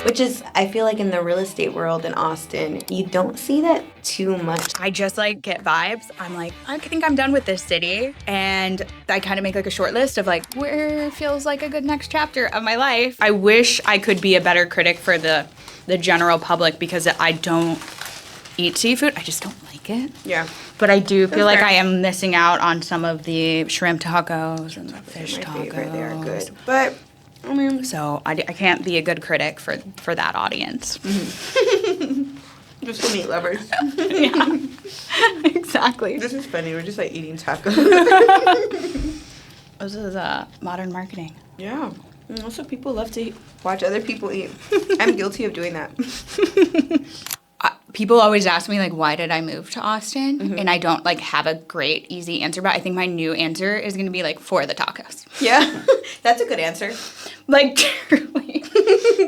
Which is, I feel like in the real estate world in Austin, you don't see that too much. I just like get vibes. I'm like, I think I'm done with this city. And I kind of make like a short list of like, where feels like a good next chapter of my life. I wish I could be a better critic for the general public because I don't eat seafood. I just don't like it. Yeah. But I do feel like I am missing out on some of the shrimp tacos and the fish tacos. They are good. But I mean, so I can't be a good critic for that audience. Mm-hmm. Just for meat lovers. Yeah, exactly. This is funny. We're just like eating tacos. This is modern marketing. Yeah. And also, people love to watch other people eat. I'm guilty of doing that. People always ask me, like, why did I move to Austin? Mm-hmm. And I don't, like, have a great, easy answer, but I think my new answer is going to be, like, for the tacos. Yeah. That's a good answer. Like, truly.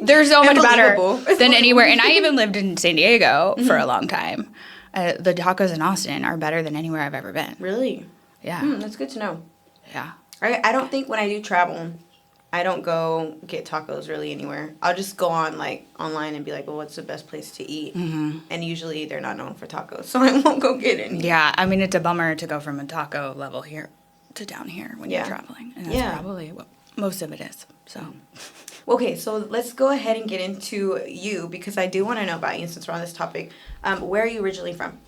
They're so much better than anywhere. And I even lived in San Diego for a long time. The tacos in Austin are better than anywhere I've ever been. Really? Yeah. That's good to know. Yeah. I don't think when I do travel, I don't go get tacos really anywhere. I'll just go on like online and be like, well, what's the best place to eat? Mm-hmm. And usually they're not known for tacos, so I won't go get any. Yeah, I mean, it's a bummer to go from a taco level here to down here when you're traveling. And that's probably what most of it is. So, okay, so let's go ahead and get into you because I do want to know about you since we're on this topic. Where are you originally from?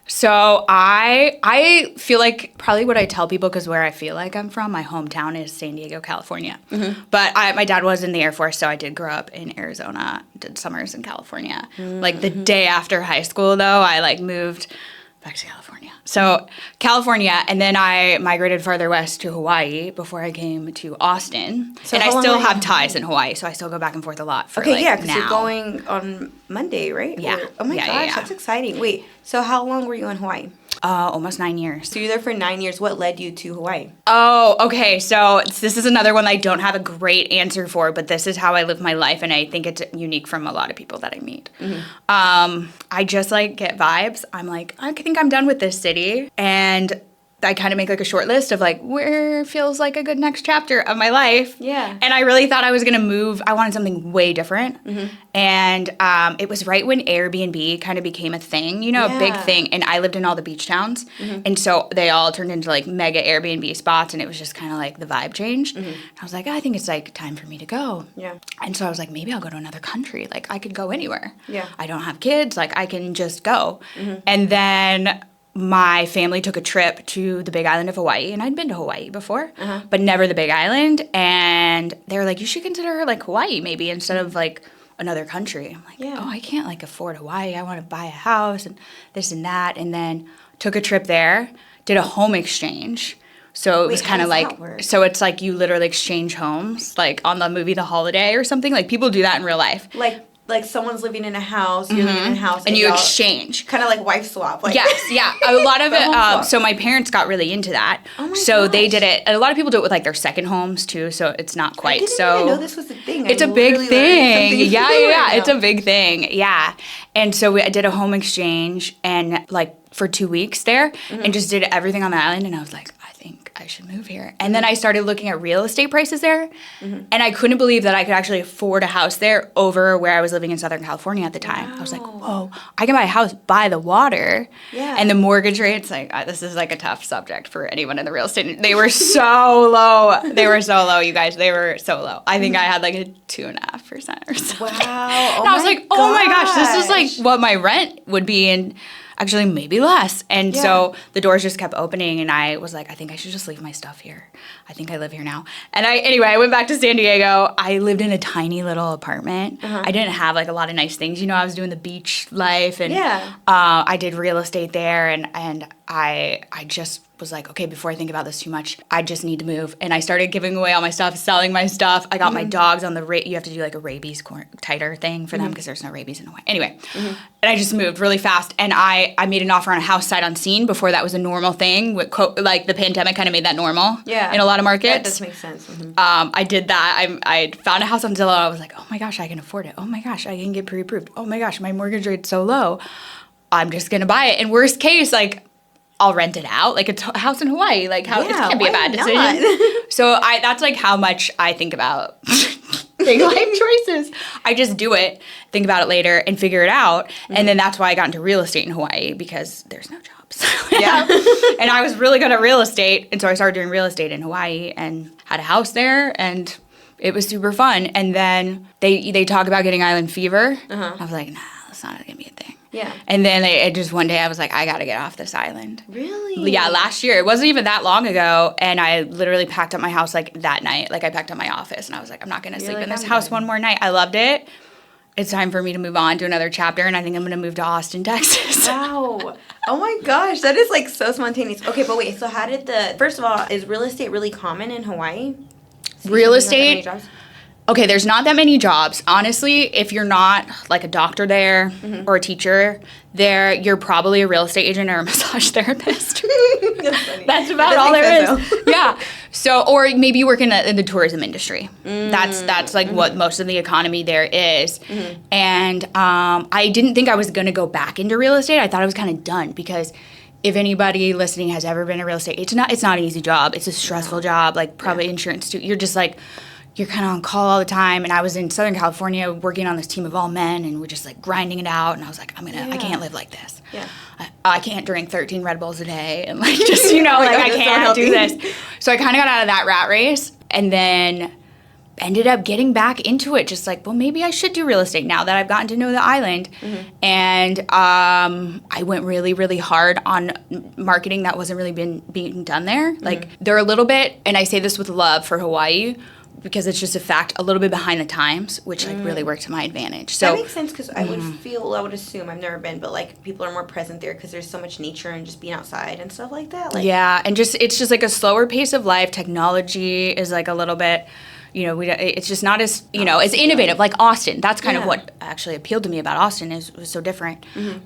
So I feel like probably what I tell people, because where I feel like I'm from, my hometown is San Diego, California. Mm-hmm. But my dad was in the Air Force, so I did grow up in Arizona, did summers in California. Mm-hmm. Like the day after high school, though, I like moved back to California. So California, and then I migrated farther west to Hawaii before I came to Austin. So and I still have ties in Hawaii, so I still go back and forth a lot for because you're going on Monday, right? Yeah. Oh my gosh, that's exciting. Wait, so how long were you in Hawaii? Almost 9 years. So you're there for 9 years. What led you to Hawaii? Oh, okay. So this is another one I don't have a great answer for, but this is how I live my life, and I think it's unique from a lot of people that I meet. Mm-hmm. I just like get vibes. I'm like, I think I'm done with this city, and I kind of make like a short list of like where feels like a good next chapter of my life. Yeah. And I really thought I was going to move. I wanted something way different. Mm-hmm. And it was right when Airbnb kind of became a thing, a big thing. And I lived in all the beach towns. Mm-hmm. And so they all turned into like mega Airbnb spots. And it was just kind of like the vibe changed. Mm-hmm. I was like, I think it's like time for me to go. Yeah. And so I was like, maybe I'll go to another country. Like I could go anywhere. Yeah. I don't have kids. Like I can just go. Mm-hmm. And then my family took a trip to the Big Island of Hawaii, and I'd been to Hawaii before, but never the Big Island, and they were like, you should consider, like, Hawaii maybe instead of, like, another country. I'm like, oh, I can't, like, afford Hawaii. I want to buy a house and this and that, and then took a trip there, did a home exchange. So it was kind of like, so it's like you literally exchange homes, like on the movie The Holiday or something. Like, people do that in real life. Like someone's living in a house, you're living in a house. And you exchange. Kind of like wife swap. Like yes, yeah. A lot of it, so my parents got really into that. Oh my so gosh. they did it, and a lot of people do it with like their second homes too, so it's not quite I didn't even know this was a thing. It's a big thing. Yeah. It's a big thing. Yeah. And so I did a home exchange and like for 2 weeks there and just did everything on the island, and I was like, I think I should move here. And then I started looking at real estate prices there, and I couldn't believe that I could actually afford a house there over where I was living in Southern California at the time. Wow. I was like, whoa, I can buy a house by the water. Yeah. And the mortgage rates, like, this is like a tough subject for anyone in the real estate. They were so low. They were so low, you guys. They were so low. I think I had like a 2.5% or something. Wow. And I was like, oh my gosh, this is like what my rent would be in. Actually, maybe less. And so the doors just kept opening, and I was like, I think I should just leave my stuff here. I think I live here now. And I went back to San Diego. I lived in a tiny little apartment. I didn't have like a lot of nice things. I was doing the beach life, and I did real estate there, and I just was like, okay, before I think about this too much, I just need to move. And I started giving away all my stuff, selling my stuff. I got my dogs on you have to do like a rabies titer thing for them because there's no rabies in Hawaii. Anyway, and I just moved really fast. And I made an offer on a house sight unseen before that was a normal thing. Like the pandemic kind of made that normal in a lot of markets. That does make sense. I did that. I found a house on Zillow. I was like, oh my gosh, I can afford it. Oh my gosh, I can get pre-approved. Oh my gosh, my mortgage rate's so low. I'm just going to buy it. In worst case, like, I'll rent it out. Like, it's a house in Hawaii. Like, it can't be a bad decision. So that's, like, how much I think about big life choices. I just do it, think about it later, and figure it out. And then that's why I got into real estate in Hawaii, because there's no jobs. Yeah. And I was really good at real estate. And so I started doing real estate in Hawaii and had a house there, and it was super fun. And then they talk about getting island fever. I was like, nah, that's not going to be a thing. Yeah. And then it just one day I was like, I got to get off this island. Really? Yeah, last year. It wasn't even that long ago. And I literally packed up my house like that night. Like I packed up my office and I was like, I'm not going to sleep in this house one more night. I loved it. It's time for me to move on to another chapter. And I think I'm going to move to Austin, Texas. Wow. Oh my gosh. That is like so spontaneous. Okay, but wait. So how did first of all, is real estate really common in Hawaii? Real estate? Okay, there's not that many jobs. Honestly, if you're not like a doctor there or a teacher there, you're probably a real estate agent or a massage therapist. That's about all there is. Yeah. So, or maybe you work in the tourism industry. That's like what most of the economy there is. And I didn't think I was going to go back into real estate. I thought I was kind of done, because if anybody listening has ever been a real estate agent, it's not an easy job. It's a stressful job, like probably insurance too. You're just like, you're kind of on call all the time. And I was in Southern California working on this team of all men, and we're just like grinding it out. And I was like, I can't live like this. Yeah. I can't drink 13 Red Bulls a day and like just, like I can't do this. So I kind of got out of that rat race, and then ended up getting back into it. Just like, well, maybe I should do real estate now that I've gotten to know the island. And I went really, really hard on marketing that wasn't really being done there. Like they're a little bit, and I say this with love for Hawaii, because it's just a fact, a little bit behind the times, which like really worked to my advantage. So that makes sense, because I would assume, I've never been, but like people are more present there because there's so much nature and just being outside and stuff like that. Like, yeah, and it's just like a slower pace of life. Technology is like a little bit, it's just not as, as innovative. Like Austin, that's kind of what actually appealed to me about Austin, it was so different.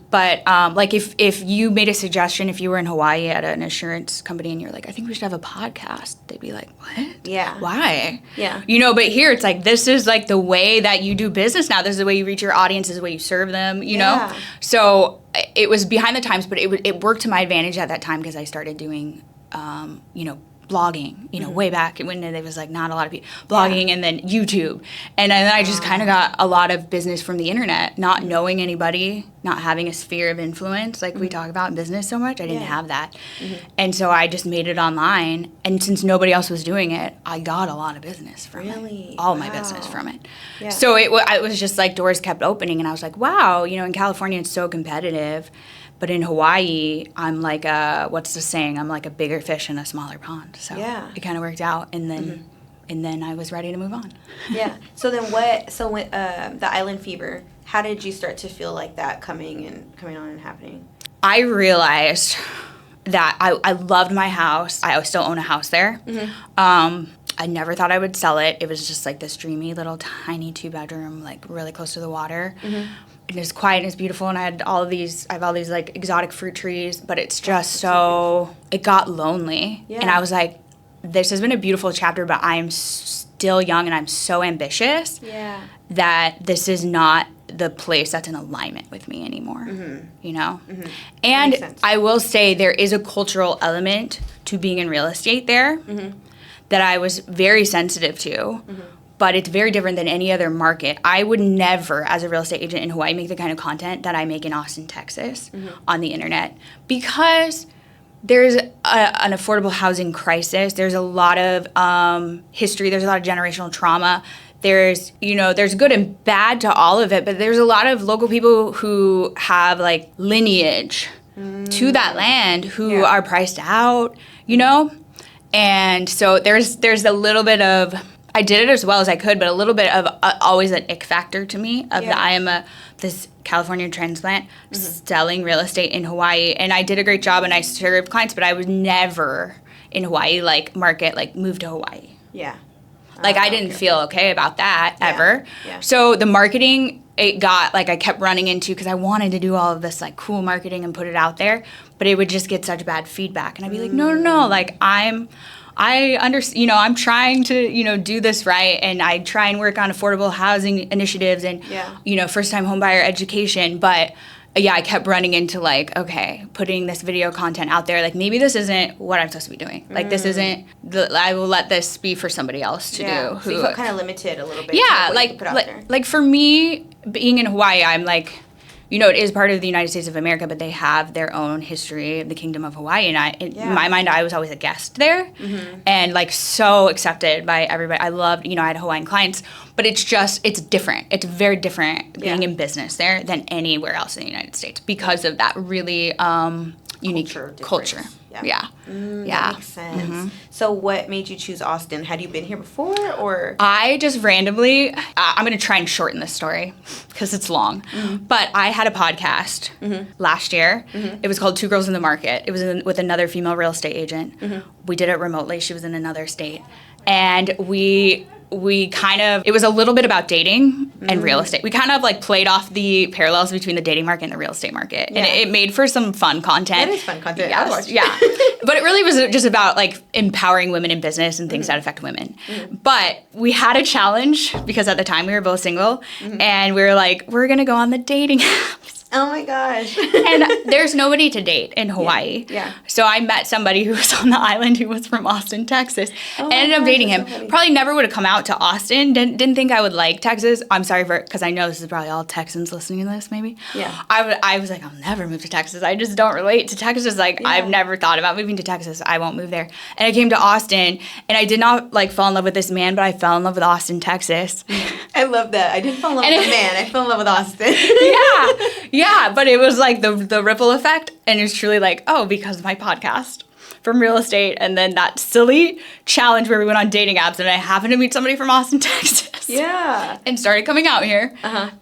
But like if you made a suggestion, if you were in Hawaii at an insurance company and you're like, I think we should have a podcast, they'd be like, what? Yeah. Why? Yeah. But here it's like, this is like the way that you do business now. This is the way you reach your audience, this is the way you serve them, know? So it was behind the times, but it worked to my advantage at that time, because I started doing, blogging, way back when there was like not a lot of people blogging, and then YouTube. And then I just kind of got a lot of business from the internet, not knowing anybody, not having a sphere of influence like we talk about in business so much. I didn't have that. And so I just made it online. And since nobody else was doing it, I got a lot of business from it. All my business from it. Yeah. So it was just like doors kept opening, and I was like, wow, in California it's so competitive. But in Hawaii, I'm like what's the saying? I'm like a bigger fish in a smaller pond. So it kind of worked out, and then I was ready to move on. Yeah. So then when the island fever, how did you start to feel like that coming on and happening? I realized that I loved my house. I still own a house there. I never thought I would sell it. It was just like this dreamy little tiny 2-bedroom, like really close to the water. And it's quiet and it's beautiful, and I have all these like exotic fruit trees, but it's just it got lonely. Yeah. And I was like, this has been a beautiful chapter, but I'm still young and I'm so ambitious that this is not the place that's in alignment with me anymore, And I will say there is a cultural element to being in real estate there that I was very sensitive to. But it's very different than any other market. I would never, as a real estate agent in Hawaii, make the kind of content that I make in Austin, Texas on the internet, because there's an affordable housing crisis. There's a lot of history. There's a lot of generational trauma. There's good and bad to all of it, but there's a lot of local people who have like lineage to that land who are priced out, And so there's a little bit of, I did it as well as I could, but a little bit of always an ick factor to me of that I am this California transplant selling real estate in Hawaii. And I did a great job and I served clients, but I was never in Hawaii, like market, like move to Hawaii. Yeah. Like I didn't feel okay about that ever. Yeah. So the marketing, it got like I kept running into, because I wanted to do all of this like cool marketing and put it out there, but it would just get such bad feedback. And I'd be like, no, like I understand, I'm trying to, do this right, and I try and work on affordable housing initiatives and, first-time home buyer education, but yeah, I kept running into like, okay, putting this video content out there, like maybe this isn't what I'm supposed to be doing. Like this isn't, I will let this be for somebody else to do. So you felt kind of limited a little bit. Yeah, to what you could put out there. like for me, being in Hawaii, I'm like, you know, it is part of the United States of America, but they have their own history of the Kingdom of Hawaii. And in my mind, I was always a guest there and like so accepted by everybody. I loved, you know, I had Hawaiian clients, but it's different. It's very different being in business there than anywhere else in the United States because of that really unique culture. Yeah. That makes sense. So what made you choose Austin? Had you been here before or? I just randomly, I'm going to try and shorten this story because it's long, but I had a podcast last year. It was called Two Girls in the Market. It was with another female real estate agent. We did it remotely. She was in another state. And we kind of, it was a little bit about dating and real estate. We kind of like played off the parallels between the dating market and the real estate market. And it made for some fun content. It is fun content. Yes, yeah. But it really was just about like empowering women in business and things that affect women. But we had a challenge because at the time we were both single and we were like, we're going to go on the dating apps. Oh my gosh. And there's nobody to date in Hawaii. Yeah. So I met somebody who was on the island who was from Austin, Texas. Ended up dating him. So probably never would have come out to Austin. Didn't think I would like Texas. I'm sorry because I know this is probably all Texans listening to this maybe. Yeah. I was like, I'll never move to Texas. I just don't relate to Texas. Like I've never thought about moving to Texas. I won't move there. And I came to Austin and I did not like fall in love with this man, but I fell in love with Austin, Texas. I love that. I didn't fall in love with a man. I fell in love with Austin. Yeah, but it was like the ripple effect, and it's truly like, oh, because of my podcast from real estate, and then that silly challenge where we went on dating apps, and I happened to meet somebody from Austin, Texas. Yeah. And started coming out here,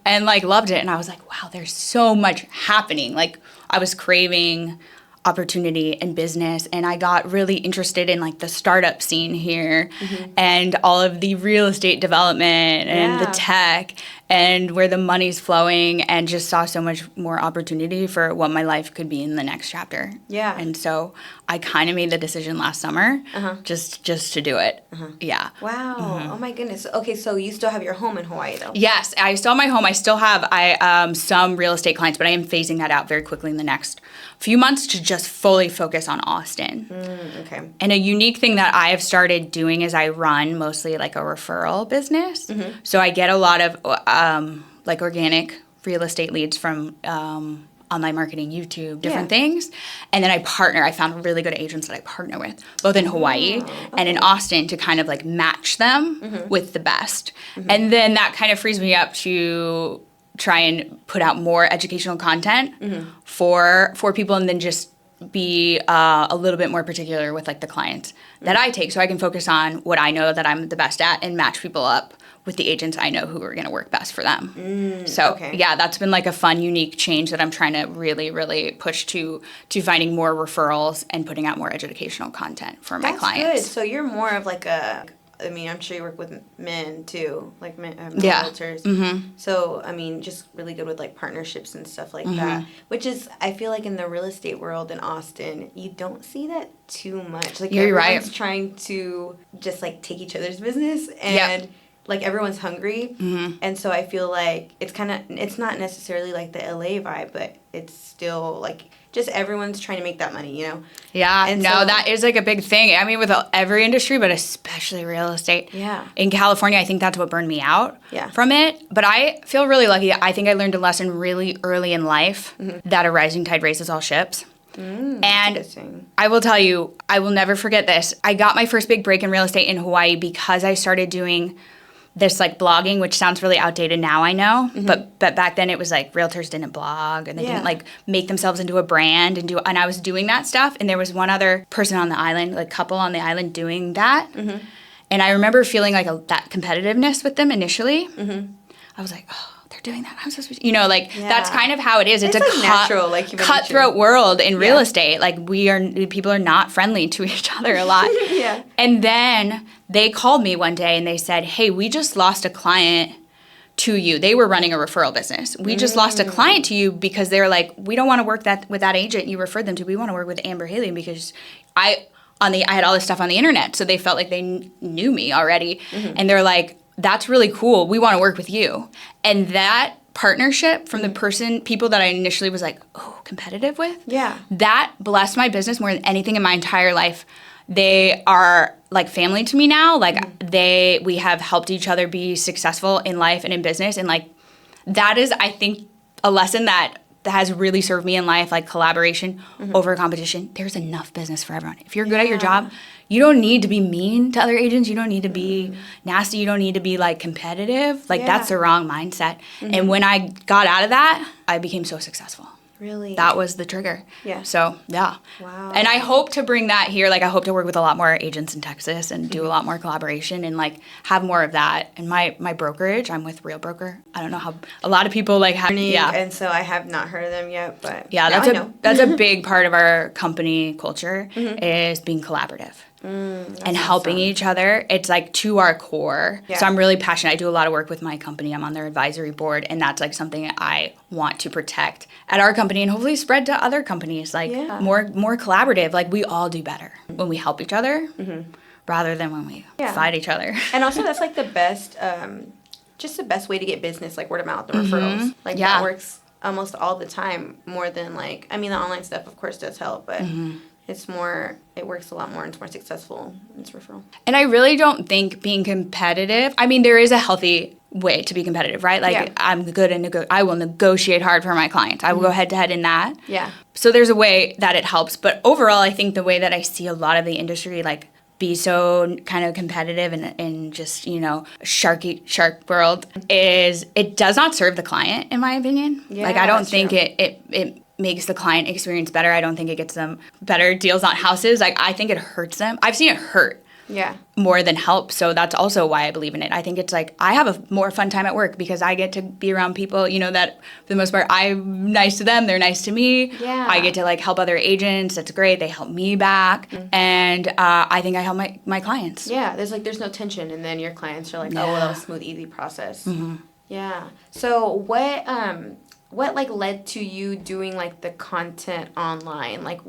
and like loved it, and I was like, wow, there's so much happening. Like I was craving opportunity and business, and I got really interested in like the startup scene here and all of the real estate development and the tech and where the money's flowing, and just saw so much more opportunity for what my life could be in the next chapter. Yeah. And so I kind of made the decision last summer just to do it. Yeah. Wow. Oh my goodness. Okay, so you still have your home in Hawaii though? Yes, I still have my home. I still have some real estate clients, but I am phasing that out very quickly in the next few months to just fully focus on Austin. Okay. And a unique thing that I have started doing is I run mostly like a referral business. So I get a lot of like organic real estate leads from online marketing, YouTube, different things. And then I found really good agents that I partner with, both in Hawaii and in Austin, to kind of like match them with the best. And then that kind of frees me up to try and put out more educational content for people, and then just be a little bit more particular with like the clients that I take, so I can focus on what I know that I'm the best at and match people up with the agents I know who are going to work best for them. Yeah, that's been like a fun, unique change that I'm trying to really, really push to finding more referrals and putting out more educational content for my clients. Good. So you're more of like I'm sure you work with men too, like realtors. So, just really good with like partnerships and stuff like that, which is, I feel like in the real estate world in Austin, you don't see that too much. Like everyone's trying to just like take each other's business and like everyone's hungry. And so I feel like it's not necessarily like the LA vibe, but it's still like just everyone's trying to make that money, you know? Yeah, and that is like a big thing. I mean, with every industry, but especially real estate. Yeah. In California, I think that's what burned me out from it. But I feel really lucky. I think I learned a lesson really early in life that a rising tide raises all ships. And I will tell you, I will never forget this. I got my first big break in real estate in Hawaii because I started doing this like blogging, which sounds really outdated now, I know, but back then it was like realtors didn't blog and they didn't like make themselves into a brand and I was doing that stuff, and there was one other person on the island, like couple on the island doing that, and I remember feeling like that competitiveness with them initially. I was like, oh, they're doing that. I'm supposed to, that's kind of how it is. It's a like natural, like cutthroat world in real estate. Like people are not friendly to each other a lot. And then they called me one day and they said, hey, we just lost a client to you. They were running a referral business. We just lost a client to you because they were like, we don't want to work with that agent you referred them to. We want to work with Amber Haley because I had all this stuff on the internet. So they felt like they knew me already. And they're like, that's really cool. We want to work with you. And that partnership from the people that I initially was like, oh, competitive with. Yeah. That blessed my business more than anything in my entire life. They are like family to me now. Like we have helped each other be successful in life and in business. And like, that is, I think, a lesson that has really served me in life, like collaboration over competition. There's enough business for everyone. If you're good at your job, you don't need to be mean to other agents. You don't need to be nasty. You don't need to be like competitive. Like that's the wrong mindset. And when I got out of that, I became so successful. Really? That was the trigger. Yeah. So, yeah. Wow. And I hope to bring that here. Like, I hope to work with a lot more agents in Texas and do a lot more collaboration and, like, have more of that. And my brokerage, I'm with Realtor. I don't know how a lot of people, like, have, And so I have not heard of them yet, but yeah, that's a big part of our company culture is being collaborative. And helping each other. It's like to our core. Yeah. So I'm really passionate. I do a lot of work with my company. I'm on their advisory board, and that's like something I want to protect at our company and hopefully spread to other companies. Like more collaborative. Like we all do better when we help each other rather than when we fight each other. And also that's like the best, just the best way to get business, like word of mouth, the referrals. Like that works almost all the time more than like, I mean, the online stuff of course does help, but it works a lot more and it's more successful. It's referral. And I really don't think being competitive, I mean, there is a healthy way to be competitive, right? Like I'm good and I will negotiate hard for my clients. I will go head to head in that. Yeah. So there's a way that it helps. But overall, I think the way that I see a lot of the industry, like be so kind of competitive and just, you know, shark world is it does not serve the client, in my opinion. Yeah, like I don't think it makes the client experience better. I don't think it gets them better deals on houses. Like I think it hurts them. I've seen it hurt more than help. So that's also why I believe in it. I think it's like I have a more fun time at work because I get to be around people, you know, that for the most part I'm nice to them, they're nice to me. Yeah. I get to like help other agents. That's great. They help me back. And I think I help my clients. Yeah, there's no tension, and then your clients are like, oh, well, that was a smooth, easy process. Yeah. So what like led to you doing like the content online? Like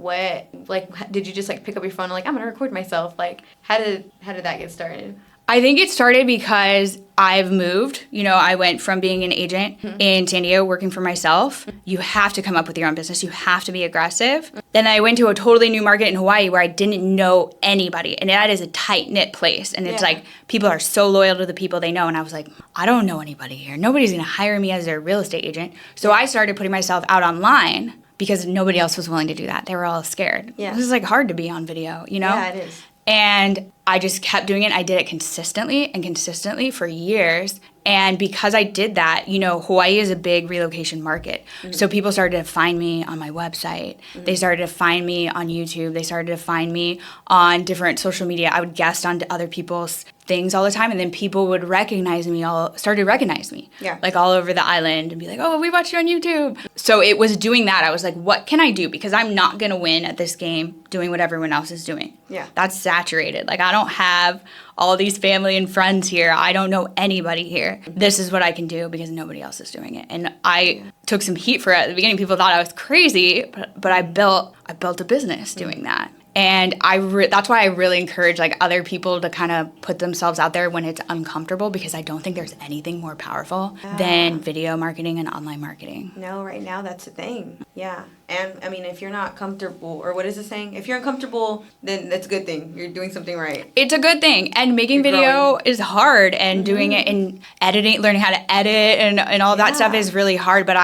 did you just like pick up your phone and like I'm gonna record myself? Like how did that get started? I think it started because I've moved. You know, I went from being an agent in San Diego working for myself. You have to come up with your own business. You have to be aggressive. Then I went to a totally new market in Hawaii where I didn't know anybody. And that is a tight-knit place. And it's like people are so loyal to the people they know. And I was like, I don't know anybody here. Nobody's going to hire me as their real estate agent. So I started putting myself out online because nobody else was willing to do that. They were all scared. Yeah. This is like hard to be on video, you know? Yeah, it is. And I just kept doing it. I did it consistently for years. And because I did that, you know, Hawaii is a big relocation market. So people started to find me on my website. They started to find me on YouTube. They started to find me on different social media. I would guest on other people's things all the time. And then people would started to recognize me. Yeah. Like all over the island and be like, oh, we watched you on YouTube. So it was doing that. I was like, what can I do? Because I'm not going to win at this game doing what everyone else is doing. Yeah. That's saturated. Like I don't have all these family and friends here. I don't know anybody here. This is what I can do because nobody else is doing it. And I took some heat for it. At the beginning, people thought I was crazy, but I built a business doing that. And that's why I really encourage like other people to kind of put themselves out there when it's uncomfortable, because I don't think there's anything more powerful than video marketing and online marketing. No, right now that's the thing. Yeah. And I mean, if you're not comfortable, or what is the saying? If you're uncomfortable, then that's a good thing. You're doing something right. It's a good thing. And making video is hard, and doing it and editing, learning how to edit and all that stuff is really hard. But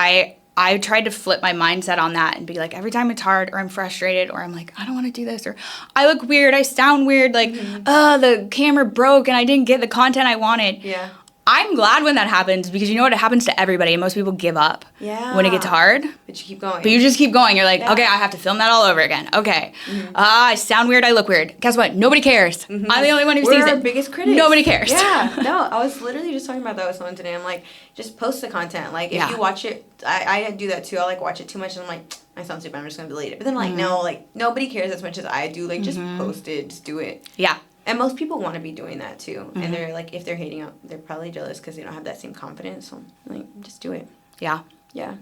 I tried to flip my mindset on that and be like, every time it's hard or I'm frustrated or I'm like, I don't want to do this, or I look weird, I sound weird, like, the camera broke and I didn't get the content I wanted. Yeah. I'm glad when that happens, because you know what? It happens to everybody, and most people give up when it gets hard. But you keep going. But you just keep going. You're like, okay, I have to film that all over again. Okay. I sound weird, I look weird. Guess what? Nobody cares. I'm the only one who sees it. We're our biggest critics. Nobody cares. Yeah. No, I was literally just talking about that with someone today. I'm like, just post the content. Like, if you watch it, I do that too. I like watch it too much and I'm like, I sound stupid, I'm just going to delete it. But then I'm like, no, like, nobody cares as much as I do. Like, just post it. Just do it. Yeah. And most people want to be doing that too. And they're like, if they're hating up, they're probably jealous because they don't have that same confidence. So, like, just do it. Yeah. Yeah.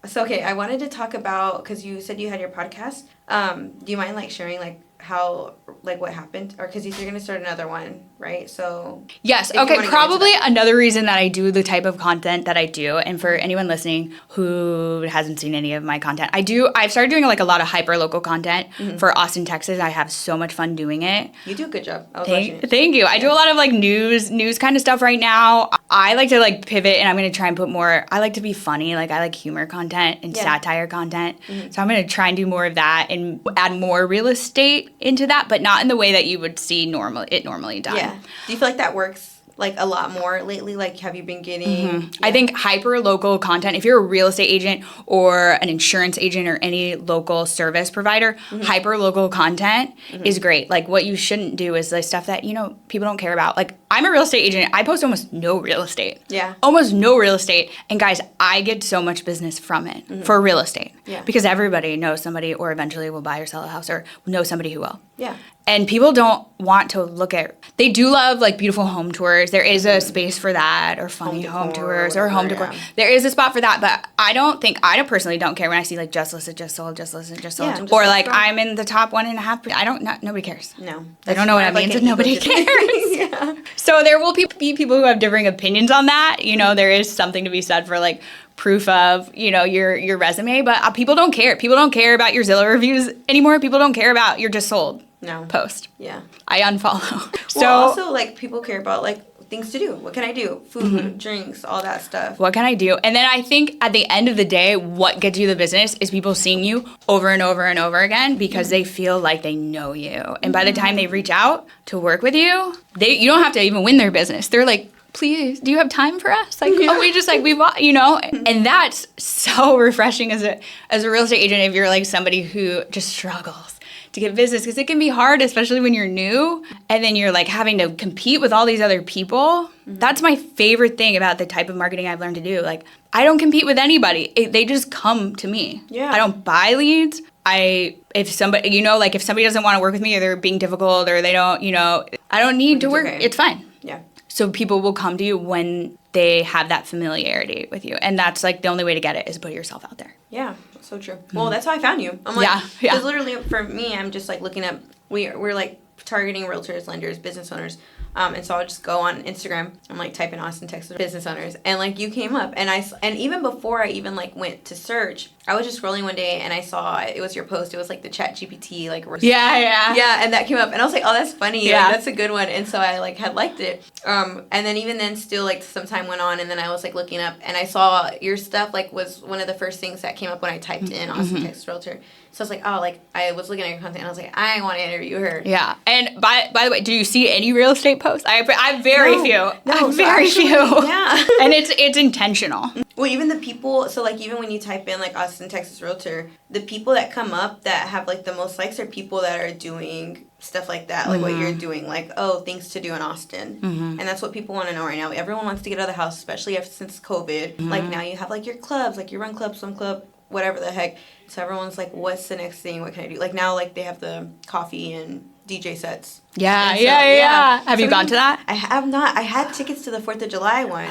So, okay, I wanted to talk about, because you said you had your podcast. Do you mind, like, sharing, like, how, like, what happened? Or because you're going to start another one, right? So yes. Okay. Probably another reason that I do the type of content that I do, and for anyone listening who hasn't seen any of my content, I've started doing like a lot of hyper local content for Austin, Texas. I have so much fun doing it. You do a good job. I was watching it. Thank you. I do a lot of like news kind of stuff right now. I like to like pivot, and I'm going to try and put more, I like to be funny. Like I like humor content and satire content. So I'm going to try and do more of that and add more real estate into that, but not in the way that you would see normally done. Yeah. Do you feel like that works like a lot more lately? Like, have you been getting... I think hyper local content, if you're a real estate agent or an insurance agent or any local service provider, hyper local content is great. Like what you shouldn't do is the stuff that, you know, people don't care about. Like I'm a real estate agent. I post almost no real estate. Yeah. Almost no real estate. And guys, I get so much business from it for real estate. Yeah. Because everybody knows somebody or eventually will buy or sell a house or know somebody who will. Yeah. And people don't want to look at, they do love like beautiful home tours. There is a space for that, or funny home tours or home decor. There is a spot for that, but I personally don't care when I see like just listed, just sold, just listed, just sold. Yeah, or like I'm in the top 1.5%. Nobody cares. No. I don't know what that means if nobody cares. Yeah. So there will be people who have differing opinions on that. You know, there is something to be said for like proof of, you know, your resume, but people don't care. People don't care about your Zillow reviews anymore. People don't care about your just sold post. Yeah. I unfollow. So also like people care about like things to do. What can I do? Food, drinks, all that stuff. What can I do? And then I think at the end of the day, what gets you the business is people seeing you over and over and over again because they feel like they know you. And by the time they reach out to work with you, you don't have to even win their business. They're like, please, do you have time for us? Like, oh, we just like, we bought, you know? And that's so refreshing as a real estate agent if you're like somebody who just struggles to get business, because it can be hard, especially when you're new and then you're like having to compete with all these other people. That's my favorite thing about the type of marketing I've learned to do. Like, I don't compete with anybody. They just come to me. Yeah. I don't buy leads. If somebody, you know, like if somebody doesn't want to work with me or they're being difficult or they don't, you know, I don't need to work. Okay. It's fine. Yeah. So people will come to you when they have that familiarity with you. And that's like the only way to get it is put yourself out there. Yeah, that's so true. Well, that's how I found you. I'm like, because literally for me, I'm just like looking up, we're like targeting realtors, lenders, business owners. And so I'll just go on Instagram and like type in Austin, Texas business owners, and like you came up, and even before I even like went to search, I was just scrolling one day and I saw it was your post. It was like the ChatGPT like yeah, and that came up, and I was like, oh, that's funny, like, that's a good one, and so I like had liked it. And then even then, still like some time went on, and then I was like looking up, and I saw your stuff like was one of the first things that came up when I typed in Austin, Texas realtor. So I was like, oh, like I was looking at your content and I was like, I want to interview her. Yeah. And by the way, do you see any real estate posts? I have very few. No, I have so very actually, few. Yeah. And it's intentional. Well, even the people, so like even when you type in like Austin, Texas realtor, the people that come up that have like the most likes are people that are doing stuff like that, like what you're doing, like, oh, things to do in Austin. And that's what people want to know right now. Everyone wants to get out of the house, especially since COVID. Like now you have like your clubs, like you run club, swim club, whatever the heck. So everyone's like, what's the next thing? What can I do? Like now, like they have the coffee and DJ sets. Yeah. Have you gone to that? I have not. I had tickets to the 4th of July one,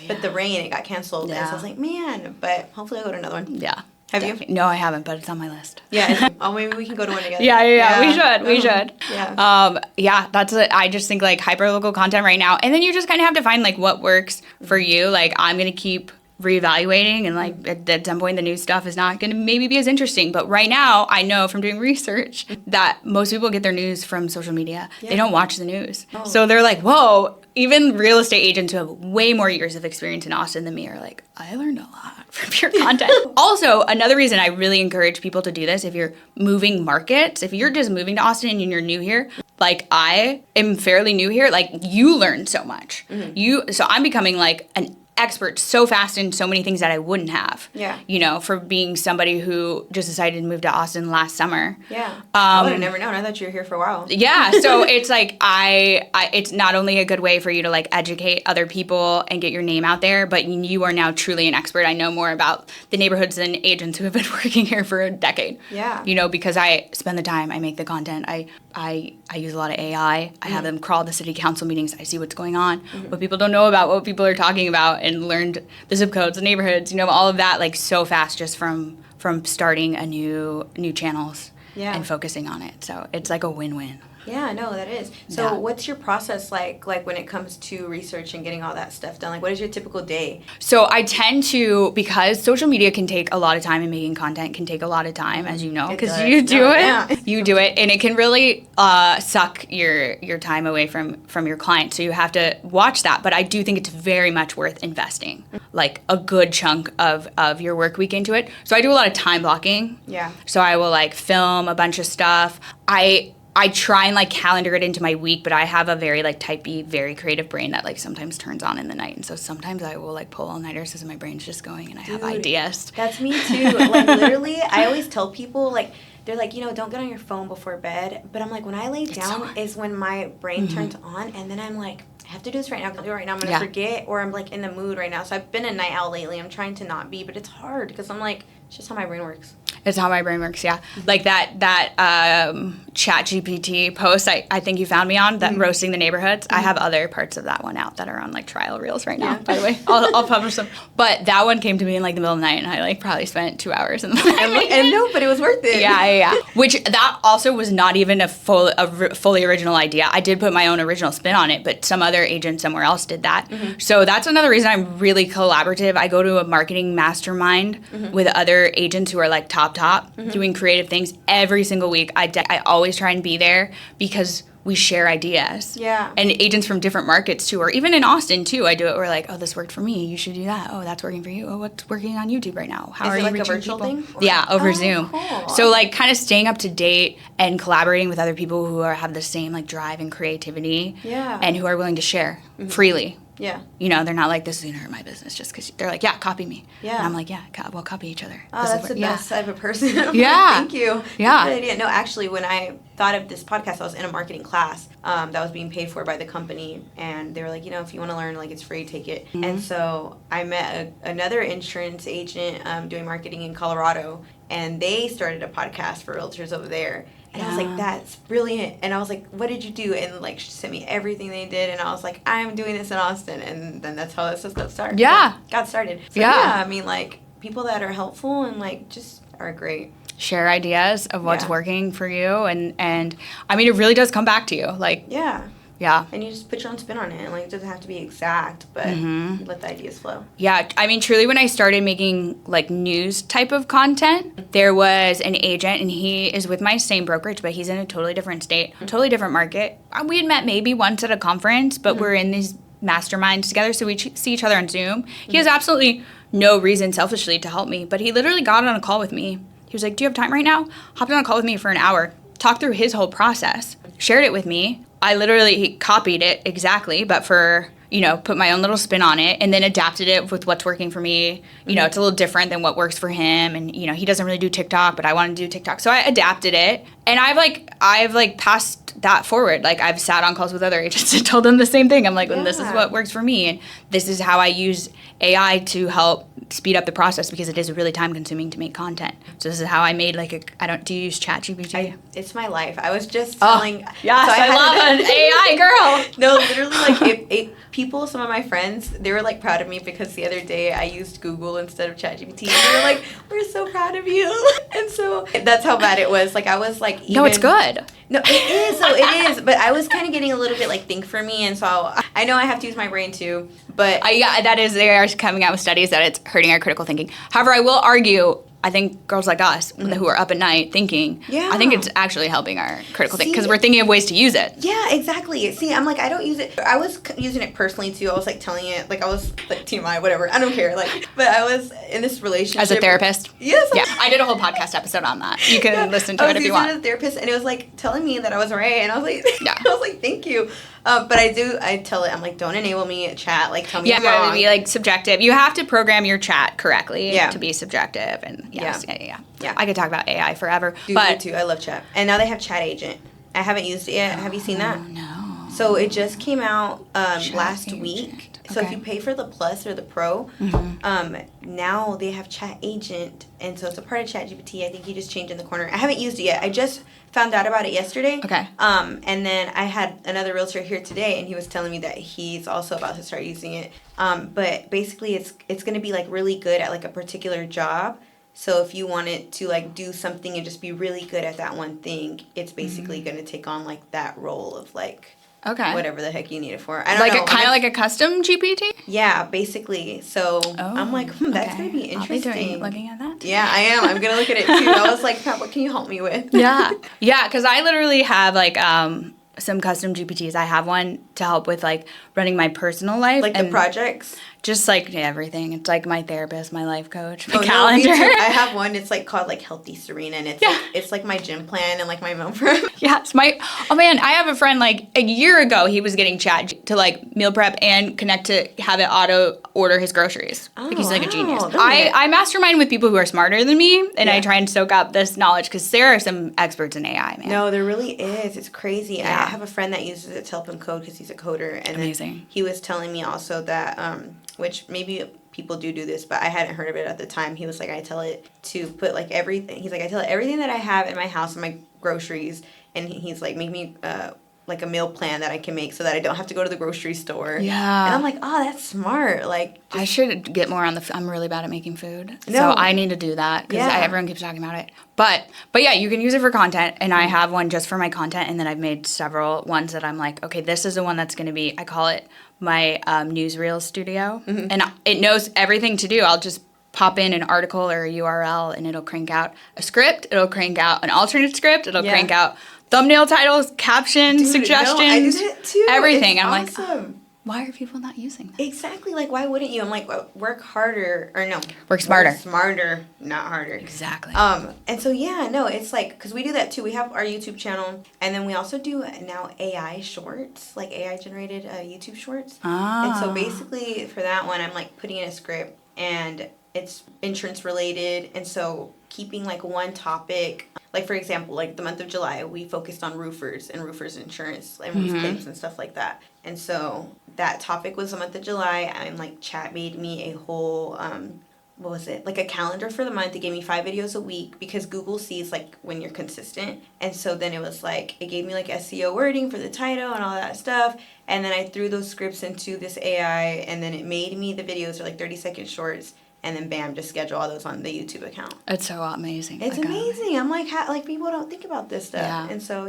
but the rain, it got canceled. Yeah. And so I was like, man, but hopefully I'll go to another one. Yeah. Have you? No, I haven't, but it's on my list. Yeah. Oh, maybe we can go to one together. Yeah. We should. Yeah. That's it. I just think like hyper local content right now, and then you just kind of have to find like what works for you. Like I'm gonna keep reevaluating, and like at some point the new stuff is not going to maybe be as interesting, but right now I know from doing research that most people get their news from social media. They don't watch the news. So they're like, whoa. Even real estate agents who have way more years of experience in Austin than me are like, I learned a lot from your content. Also, another reason I really encourage people to do this, if you're moving markets, if you're just moving to Austin and you're new here, like I am fairly new here, like you learn so much. So I'm becoming like an expert so fast in so many things that I wouldn't have. Yeah. You know, for being somebody who just decided to move to Austin last summer. Yeah. I would have never known. I thought you were here for a while. Yeah. So it's like it's not only a good way for you to like educate other people and get your name out there, but you are now truly an expert. I know more about the neighborhoods than agents who have been working here for a decade. Yeah. You know, because I spend the time, I make the content, I use a lot of AI. I have them crawl the city council meetings. I see what's going on, what people don't know about, what people are talking about, and learned the zip codes, the neighborhoods, you know, all of that like so fast just from starting a new channels and focusing on it. So it's like a win-win. Yeah, no, that is. So what's your process like when it comes to research and getting all that stuff done? Like, what is your typical day? So I tend to, because social media can take a lot of time and making content can take a lot of time, as you know, because you do it. Yeah. You do it, and it can really suck your time away from your client. So you have to watch that. But I do think it's very much worth investing, like a good chunk of your work week into it. So I do a lot of time blocking. Yeah. So I will like film a bunch of stuff. I try and like calendar it into my week, but I have a very like type B, very creative brain that like sometimes turns on in the night. And so sometimes I will like pull all-nighters as my brain's just going and I have ideas. That's me too. Like literally, I always tell people like, they're like, don't get on your phone before bed. But I'm like, when I lay down is when my brain turns on. And then I'm like, I have to do this right now. I'm going to do it right now. I'm going to forget, or I'm like in the mood right now. So I've been a night owl lately. I'm trying to not be, but it's hard because I'm like, it's just how my brain works. It's how my brain works, yeah. Like that ChatGPT post I think you found me on, that roasting the neighborhoods. I have other parts of that one out that are on like trial reels right now, by the way. I'll publish them. But that one came to me in like the middle of the night, and I like probably spent 2 hours in the night. And no, but it was worth it. Yeah. Which that also was not even a fully original idea. I did put my own original spin on it, but some other agent somewhere else did that. So that's another reason I'm really collaborative. I go to a marketing mastermind with other agents who are like top doing creative things every single week. I always try and be there because we share ideas. Yeah. And agents from different markets too, or even in Austin too, I do it. We're like, oh, this worked for me. You should do that. Oh, that's working for you. Oh, what's working on YouTube right now? How are you reaching people? Is it like a virtual thing? Yeah, over Zoom. Cool. So like kind of staying up to date and collaborating with other people who have the same like drive and creativity. Yeah. And who are willing to share freely. Yeah. They're not like, this is going to hurt my business just because they're like, yeah, copy me. Yeah. And I'm like, yeah, we'll copy each other. Oh, that's the best type of person. Yeah. Thank you. Yeah. Good idea. No, actually, when I thought of this podcast, I was in a marketing class that was being paid for by the company. And they were like, if you want to learn, like, it's free, take it. And so I met another insurance agent doing marketing in Colorado. And they started a podcast for realtors over there. And I was like, that's brilliant. And I was like, what did you do? And like, she sent me everything they did. And I was like, I'm doing this in Austin. And then that's how this got started. Yeah. Got started. So yeah, I mean, like, people that are helpful and like just are great. Share ideas of what's working for you. And I mean, it really does come back to you. Like, yeah. And you just put your own spin on it. And like, it doesn't have to be exact, but you let the ideas flow. Yeah. I mean, truly, when I started making like news type of content, there was an agent, and he is with my same brokerage, but he's in a totally different state, totally different market. We had met maybe once at a conference, but we're in these masterminds together, so we see each other on Zoom. He has absolutely no reason selfishly to help me, but he literally got on a call with me. He was like, do you have time right now? Hopped on a call with me for an hour, talked through his whole process, shared it with me. I literally copied it exactly, but for, put my own little spin on it and then adapted it with what's working for me. It's a little different than what works for him. And, he doesn't really do TikTok, but I want to do TikTok. So I adapted it. And I've passed that forward. Like, I've sat on calls with other agents and told them the same thing. I'm like, well, this is what works for me. And this is how I use AI to help speed up the process, because it is really time consuming to make content. So this is how I made do you use ChatGPT? It's my life. I was just telling. Yes, so I love an AI girl. No, literally, like people, some of my friends, they were like proud of me because the other day I used Google instead of ChatGPT. They were like, we're so proud of you. And so that's how bad it was. Like, I was like, no, it's good. No, it is. So it is. But I was kind of getting a little bit like think for me. And so I know I have to use my brain too. But they are coming out with studies that it's hurting our critical thinking. However, I will argue, I think girls like us who are up at night thinking, I think it's actually helping our critical thinking because we're thinking of ways to use it. Yeah, exactly. See, I'm like, I don't use it. I was using it personally too. I was like telling it, like I was like TMI, whatever. I don't care. Like, but I was in this relationship. As a therapist? Yes. Yeah, I did a whole podcast episode on that. You can listen to it if you want. I was using it as a therapist, and it was like telling me that I was right, and I was like, I was like, thank you. But I tell it, I'm like, don't enable me at chat. Like, tell me I'm wrong. Yeah, to be like subjective. You have to program your chat correctly to be subjective. And yeah. I could talk about AI forever. Me too. I love chat. And now they have Chat Agent. I haven't used it yet. Have you seen that? No. So it just came out last week. So if you pay for the Plus or the Pro, now they have Chat Agent, and so it's a part of ChatGPT. I think you just change in the corner. I haven't used it yet. I just found out about it yesterday. Okay. And then I had another realtor here today, and he was telling me that he's also about to start using it. But basically, it's going to be like really good at like a particular job. So if you wanted to like do something and just be really good at that one thing, it's basically going to take on like that role of like whatever the heck you need it for. I don't know. Kind of like a custom GPT? Yeah, basically. So I'm like, that's going to be interesting. I'll be looking at that today. Yeah, I am. I'm going to look at it too. I was like, Pat, what can you help me with? Yeah, because I literally have like some custom GPTs. I have one to help with like running my personal life. Like the projects? Just like everything. It's like my therapist, my life coach, my calendar. calendar. No, I have one. It's like called like Healthy Serena, and it's like my gym plan and like my meal prep. Yes, oh man, I have a friend like a year ago. He was getting chat to like meal prep and connect to have it auto order his groceries. Oh, like he's like a genius. That's I mastermind with people who are smarter than me, and I try and soak up this knowledge because there are some experts in AI, man. No, there really is. It's crazy. Yeah. I have a friend that uses it to help him code because he's a coder, and amazing. He was telling me also that which maybe people do this, but I hadn't heard of it at the time. He was like, I tell it to put like everything. He's like, I tell it everything that I have in my house and my groceries, and he's like, make me like a meal plan that I can make so that I don't have to go to the grocery store. Yeah. And I'm like, oh, that's smart. Like, I should get more on I'm really bad at making food. No. So I need to do that because everyone keeps talking about it. But yeah, you can use it for content, and I have one just for my content, and then I've made several ones that I'm like, okay, this is the one that's going to be, I call it my newsreel studio, and it knows everything to do. I'll just pop in an article or a URL, and it'll crank out a script, it'll crank out an alternate script, it'll crank out thumbnail titles, captions, suggestions, I do that too. everything. It's I'm awesome. like, why are people not using that? Exactly. Like, why wouldn't you? I'm like, work harder, or no, work smarter. Work smarter, not harder. Exactly. And so it's like, because we do that too. We have our YouTube channel, and then we also do now AI shorts, like AI generated YouTube shorts. Ah. And so basically for that one, I'm like putting in a script, and it's insurance related, and so keeping like one topic, like for example, like the month of July, we focused on roofers and roofers insurance and roof claims and stuff like that. And so that topic was the month of July, and like chat made me a whole what was it, like a calendar for the month. It gave me 5 videos a week because Google sees like when you're consistent. And so then it was like, it gave me like SEO wording for the title and all that stuff. And then I threw those scripts into this AI, and then it made me the videos are like 30-second shorts. And then bam, just schedule all those on the YouTube account. It's so amazing. It's amazing. I'm like, like people don't think about this stuff. Yeah. And so,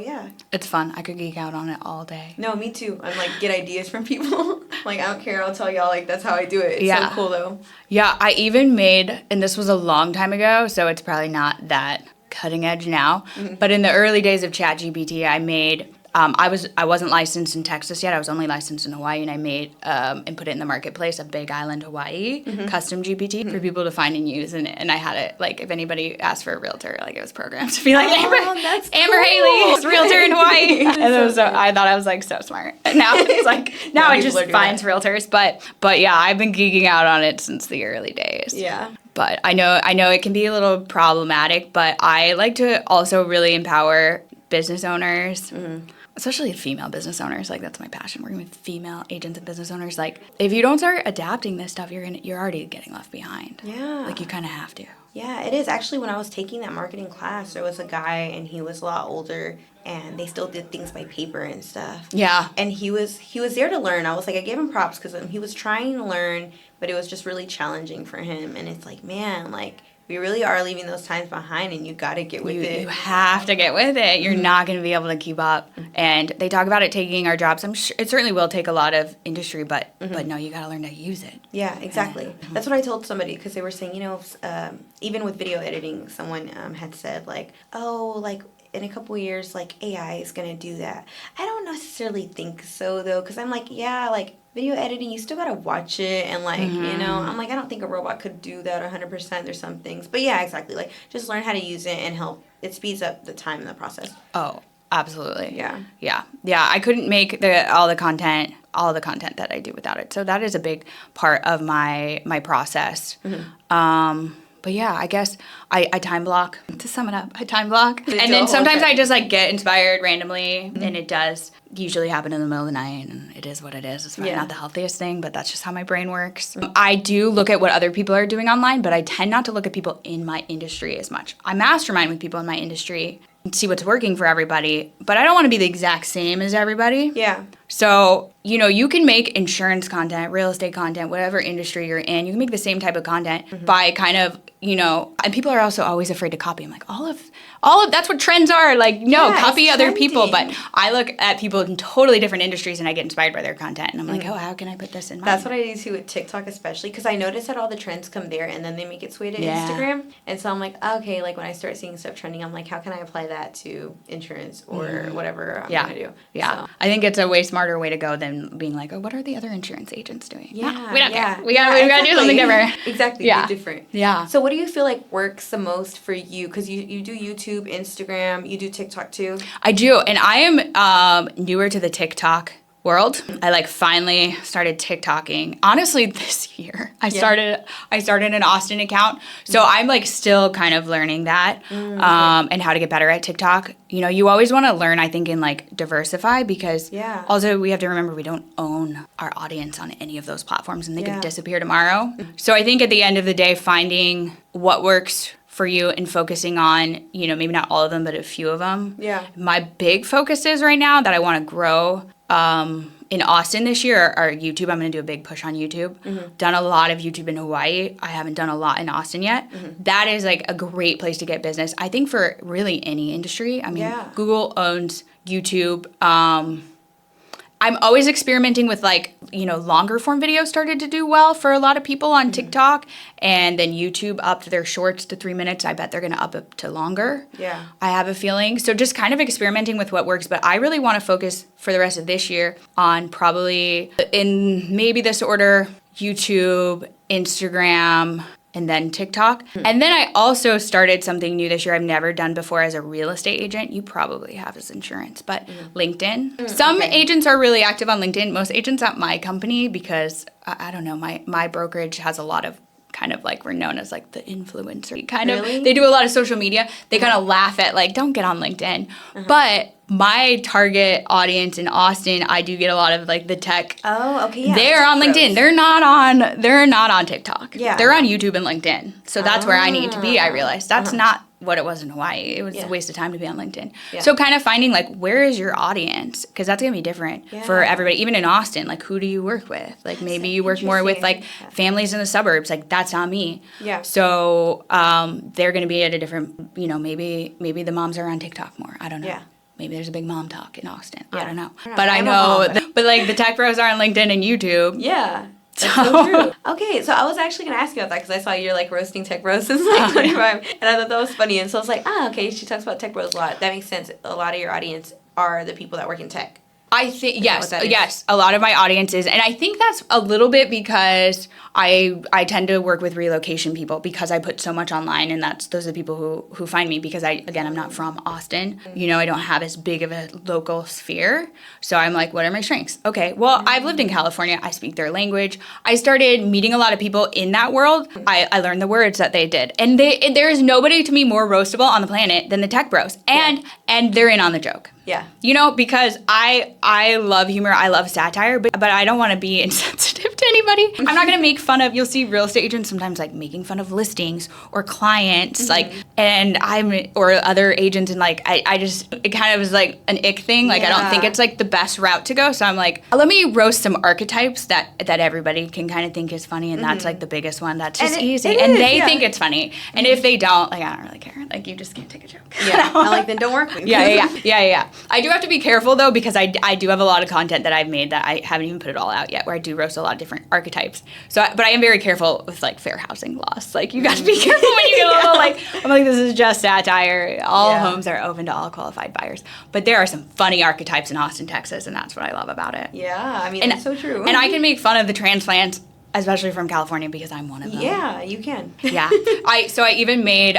it's fun. I could geek out on it all day. No, me too. I'm like, get ideas from people. Like, I don't care. I'll tell y'all, like, that's how I do it. It's so cool, though. Yeah, I even made, and this was a long time ago, so it's probably not that cutting edge now, but in the early days of ChatGPT, I made... I wasn't licensed in Texas yet. I was only licensed in Hawaii, and I made and put it in the marketplace, a Big Island, Hawaii, custom GPT for people to find and use. And I had it, like, if anybody asked for a realtor, like, it was programmed to be like, Amber Haley is realtor in Hawaii. And it was I thought I was, like, so smart. And now it's like, now it just finds realtors. But yeah, I've been geeking out on it since the early days. Yeah. But I know it can be a little problematic, but I like to also really empower business owners. Especially female business owners, like that's my passion, working with female agents and business owners. Like, if you don't start adapting this stuff, you're already getting left behind. Yeah. Like, you kind of have to. Yeah, it is. Actually, when I was taking that marketing class, there was a guy, and he was a lot older, and they still did things by paper and stuff. Yeah. And he was there to learn. I was like, I gave him props because he was trying to learn, but it was just really challenging for him. And it's like, man, like, we really are leaving those times behind, and you got to get with it. You have to get with it. You're not going to be able to keep up. And they talk about it taking our jobs. I'm sure it certainly will take a lot of industry, but no, you got to learn to use it. Yeah, exactly. That's what I told somebody, because they were saying, even with video editing, someone had said, like, oh, like, in a couple years, like, AI is going to do that. I don't necessarily think so, though, because I'm like, yeah, like, video editing, you still got to you it, and, like, I'm like, I don't think a robot could do that 100%. There's some things. But, yeah, exactly. Like, just learn how to use it and help. It speeds up the time in the process. Oh, absolutely. Yeah. Yeah. I couldn't make all the content that I do without it. So that is a big part of my process. But yeah, I guess I time block. To sum it up, I time block. And then sometimes I just like get inspired randomly, and it does usually happen in the middle of the night, and it is what it is. It's probably not the healthiest thing, but that's just how my brain works. I do look at what other people are doing online, but I tend not to look at people in my industry as much. I mastermind with people in my industry and see what's working for everybody, but I don't want to be the exact same as everybody. Yeah. So, you can make insurance content, real estate content, whatever industry you're in. You can make the same type of content by kind of you know, and people are also always afraid to copy. I'm like, all of that's what trends are. Like, no, copy other people. But I look at people in totally different industries and I get inspired by their content. And I'm like, oh, how can I put this in mine? That's what I do too with TikTok, especially because I notice that all the trends come there and then they make its way to Instagram. And so I'm like, okay, like when I start seeing stuff trending, I'm like, how can I apply that to insurance or whatever I'm going to do? Yeah. So. I think it's a way smarter way to go than being like, oh, what are the other insurance agents doing? Yeah. No, we don't care. We got to do something different. Exactly. Yeah. Do different. Yeah. So what do you feel like works the most for you? Because you do YouTube, Instagram, you do TikTok too. I do. And I am newer to the TikTok world. I like finally started TikToking. Honestly, this year I started an Austin account. So I'm like still kind of learning that and how to get better at TikTok. You know, you always want to learn, I think, and like diversify because also we have to remember we don't own our audience on any of those platforms and they could disappear tomorrow. So I think at the end of the day, finding what works for you and focusing on, you know, maybe not all of them, but a few of them. Yeah. My big focuses right now that I want to grow in Austin this year are YouTube. I'm going to do a big push on YouTube. Done a lot of YouTube in Hawaii. I haven't done a lot in Austin yet. That is like a great place to get business. I think for really any industry. I mean, Google owns YouTube. I'm always experimenting with like, you know, longer form videos started to do well for a lot of people on TikTok. And then YouTube upped their shorts to 3 minutes. I bet they're going to up it to longer. Yeah. I have a feeling. So just kind of experimenting with what works. But I really want to focus for the rest of this year on probably in maybe this order, YouTube, Instagram, and then TikTok. And then I also started something new this year I've never done before as a real estate agent. You probably have as insurance, but LinkedIn. Some agents are really active on LinkedIn. Most agents at my company, because I don't know, my brokerage has a lot of kind of like, we're known as like the influencer kind of. They do a lot of social media. They kind of laugh at like, don't get on LinkedIn. But my target audience in Austin, I do get a lot of like the tech. Oh, okay, yeah. They're on LinkedIn. They're not on TikTok. Yeah. They're on YouTube and LinkedIn. So that's where I need to be, I realized. That's not what it was in Hawaii. It was a waste of time to be on LinkedIn. Yeah. So kind of finding like, where is your audience? Because that's going to be different for everybody. Even in Austin, like who do you work with? Like maybe you work more with like families in the suburbs. Like that's not me. Yeah. So they're going to be at a different, you know, maybe the moms are on TikTok more. I don't know. Yeah. Maybe there's a big mom talk in Austin. I don't know. But I know, but like the tech bros are on LinkedIn and YouTube. Yeah. That's so true. Okay, so I was actually going to ask you about that because I saw you're like roasting tech bros since like 25. And I thought that was funny. And so I was like, okay, she talks about tech bros a lot. That makes sense. A lot of your audience are the people that work in tech. I think, yes, a lot of my audience is. And I think that's a little bit because I tend to work with relocation people because I put so much online and those are the people who find me because I'm not from Austin. You know, I don't have as big of a local sphere. So I'm like, what are my strengths? Okay, well, I've lived in California. I speak their language. I started meeting a lot of people in that world. I learned the words that they did. And there is nobody to me more roastable on the planet than the tech bros. And they're in on the joke. Yeah. You know, because I love humor, I love satire, but I don't want to be insensitive to anybody. I'm not going to make fun of, you'll see real estate agents sometimes like making fun of listings or clients, like, or other agents, and like, I just, it kind of is like an ick thing. Like, I don't think it's like the best route to go. So I'm like, let me roast some archetypes that everybody can kind of think is funny. And that's like the biggest one. That's just easy. And they think it's funny. And if they don't, like, I don't really care. Like, you just can't take a joke. Yeah. I'm like, then don't work with me. Yeah. I do have to be careful though, because I do have a lot of content that I've made that I haven't even put it all out yet, where I do roast a lot of different archetypes. So, but I am very careful with like fair housing laws. Like, you got to be careful when you get a little like, I'm like, this is just satire. All homes are open to all qualified buyers. But there are some funny archetypes in Austin, Texas, and that's what I love about it. Yeah, I mean, that's so true. And I can make fun of the transplants, especially from California, because I'm one of them. Yeah, you can. Yeah. I even made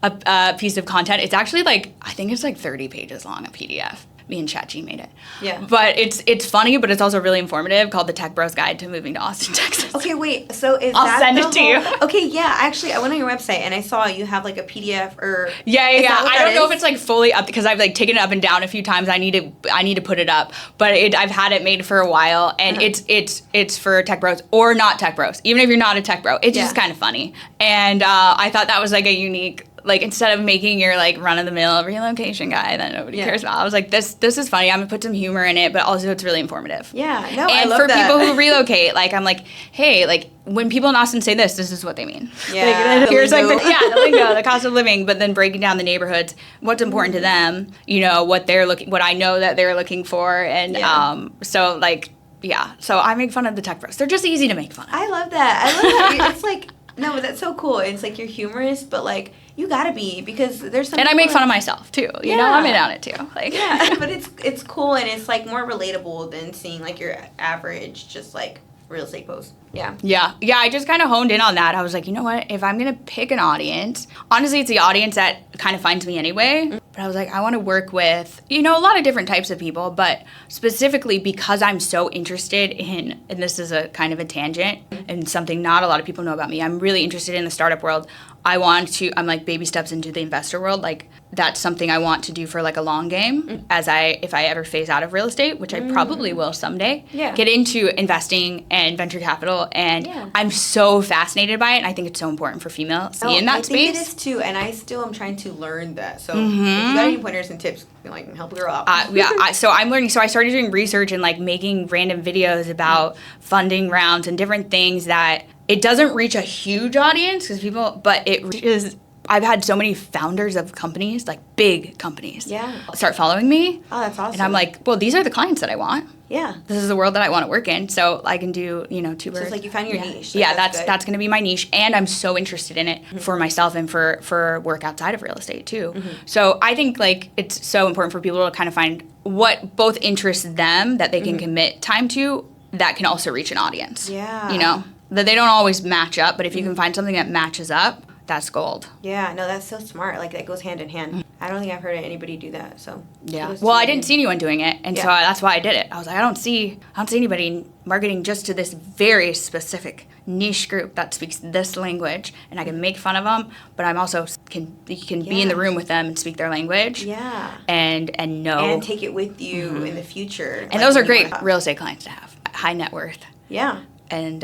a piece of content. It's actually like, I think it's like 30 pages long, a PDF. Me and ChatG made it. Yeah. But it's funny, but it's also really informative, called The Tech Bros Guide to Moving to Austin, Texas. Okay, wait. So I'll send it to you. Okay, yeah. Actually, I went on your website and I saw you have like a PDF or... Yeah. I don't know if it's like fully up, because I've like taken it up and down a few times. I need to put it up. But I've had it made for a while, and it's for tech bros or not tech bros. Even if you're not a tech bro, it's just kind of funny. And I thought that was like a unique like, instead of making your, like, run-of-the-mill relocation guy that nobody cares about, I was like, this is funny. I'm going to put some humor in it, but also it's really informative. Yeah, no, and I love for that. people who relocate, like, I'm like, hey, like, when people in Austin say this is what they mean. Yeah. Like, here's, like, the lingo, the cost of living, but then breaking down the neighborhoods, what's important to them, you know, what I know that they're looking for, and so, like, yeah. So I make fun of the tech bros. They're just easy to make fun of. I love that. It's like, no, but that's so cool. It's like you're humorous, but like you gotta be, because there's some. And I make fun of myself too. You know, I'm in on it too. Like, yeah, but it's cool, and it's like more relatable than seeing like your average just like real estate post. Yeah. Yeah. I just kind of honed in on that. I was like, you know what? If I'm gonna pick an audience, honestly, it's the audience that kind of finds me anyway. Mm-hmm. But I was like, I want to work with, you know, a lot of different types of people, but specifically because I'm so interested in, and this is a kind of a tangent and something not a lot of people know about me, I'm really interested in the startup world. I'm like baby steps into the investor world. Like, that's something I want to do for like a long game if I ever phase out of real estate, which I probably will someday, get into investing and venture capital. And I'm so fascinated by it. And I think it's so important for females in that space. I think it is too. And I still am trying to learn that. So if you got any pointers and tips, like, help a girl out. So I'm learning. So I started doing research and like making random videos about funding rounds and different things that it doesn't reach a huge audience but it reaches. I've had so many founders of companies, like big companies, start following me. Oh, that's awesome. And I'm like, well, these are the clients that I want. Yeah. This is the world that I want to work in. So I can do, you know, two birds. So it's like you found your niche. Like, that's going to be my niche. And I'm so interested in it for myself and for work outside of real estate too. So I think like it's so important for people to kind of find what both interests them that they can commit time to that can also reach an audience. Yeah. You know, that they don't always match up, but if you can find something that matches up, that's gold. Yeah, no, that's so smart. Like, that goes hand in hand. I don't think I've heard anybody do that. So yeah. Well, I didn't see anyone doing it, and so that's why I did it. I was like, I don't see anybody marketing just to this very specific niche group that speaks this language, and I can make fun of them, but I'm also can be in the room with them and speak their language. Yeah. And know and take it with you in the future. And like, those are great real estate clients to have. High net worth. Yeah. And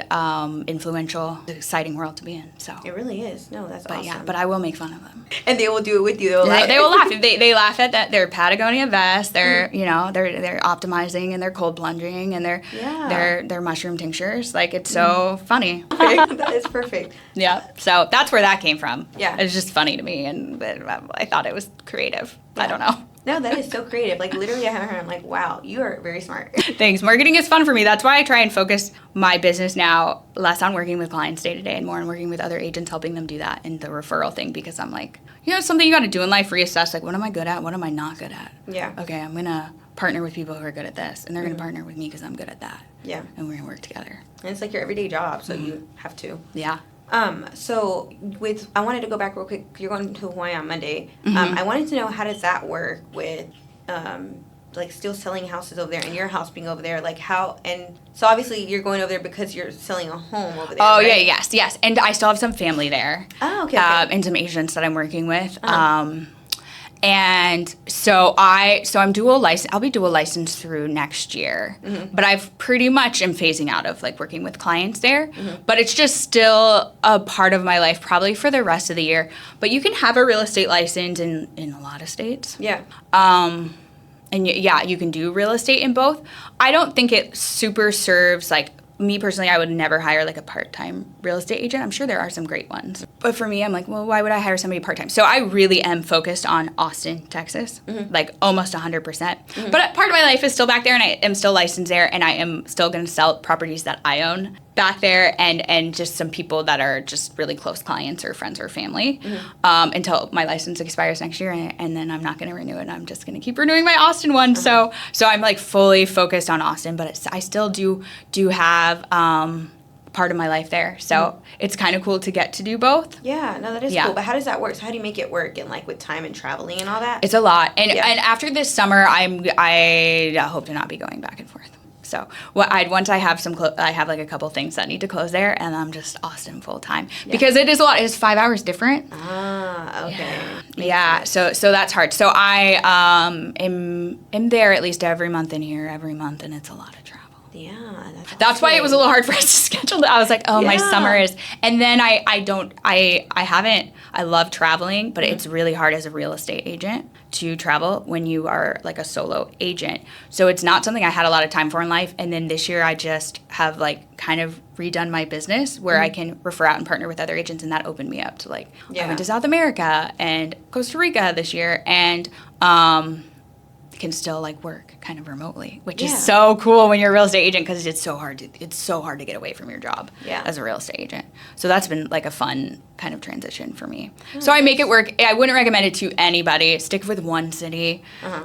influential, exciting world to be in. So it really is. No, that's awesome. Yeah, but I will make fun of them. And they will do it with you. They will laugh. They laugh at that. Their Patagonia vest. They're you know they're optimizing and they're cold plunging and their mushroom tinctures. Like, it's so funny. That is perfect. Yeah. So that's where that came from. Yeah. It's just funny to me, and I thought it was creative. Yeah. I don't know. No, that is so creative. Like, literally, I haven't heard. I'm like, wow, you are very smart. Thanks. Marketing is fun for me. That's why I try and focus my business now less on working with clients day to day and more on working with other agents, helping them do that, and the referral thing, because I'm like, you know, something you got to do in life, reassess, like, what am I good at? What am I not good at? Yeah. Okay, I'm going to partner with people who are good at this, and they're going to partner with me because I'm good at that. Yeah. And we're going to work together. And it's like your everyday job, so you have to. Yeah. So I wanted to go back real quick. You're going to Hawaii on Monday. I wanted to know, how does that work with, like, still selling houses over there and your house being over there? Like, how, and so obviously you're going over there because you're selling a home over there. Oh, right? yeah, yes. And I still have some family there. Oh, okay. And some agents that I'm working with. And so I'm dual license. I'll be dual licensed through next year, but I've pretty much am phasing out of like working with clients there. But it's just still a part of my life, probably for the rest of the year. But you can have a real estate license in a lot of states. Yeah. And yeah, you can do real estate in both. I don't think it super serves, like, me personally, I would never hire like a part-time real estate agent. I'm sure there are some great ones. But for me, I'm like, well, why would I hire somebody part-time? So I really am focused on Austin, Texas, like almost 100%. But part of my life is still back there, and I am still licensed there, and I am still going to sell properties that I own back there, and just some people that are just really close clients or friends or family, until my license expires next year, and then I'm not going to renew it. I'm just going to keep renewing my Austin one. So I'm like fully focused on Austin, but I still do have part of my life there. So it's kind of cool to get to do both. Yeah, no, that is cool. But how does that work? So how do you make it work, and like with time and traveling and all that? It's a lot. And after this summer, I hope to not be going back and forth. So once I have I have like a couple things that need to close there, and I'm just Austin full time because it is a lot. It's 5 hours different. Ah, okay. Yeah. So that's hard. So I am there at least every month and here every month, and it's a lot of travel. Yeah, that's why it was a little hard for us to schedule. I was like, oh, my Yeah. summer is, and then I love traveling, but it's really hard as a real estate agent to travel when you are like a solo agent. So it's not something I had a lot of time for in life. And then this year I just have like kind of redone my business where I can refer out and partner with other agents, and that opened me up to like, I went to South America and Costa Rica this year, and can still like work kind of remotely, which is so cool when you're a real estate agent, because it's so hard to get away from your job as a real estate agent. So that's been like a fun kind of transition for me. So I make it work. I wouldn't recommend it to anybody. Stick with one city.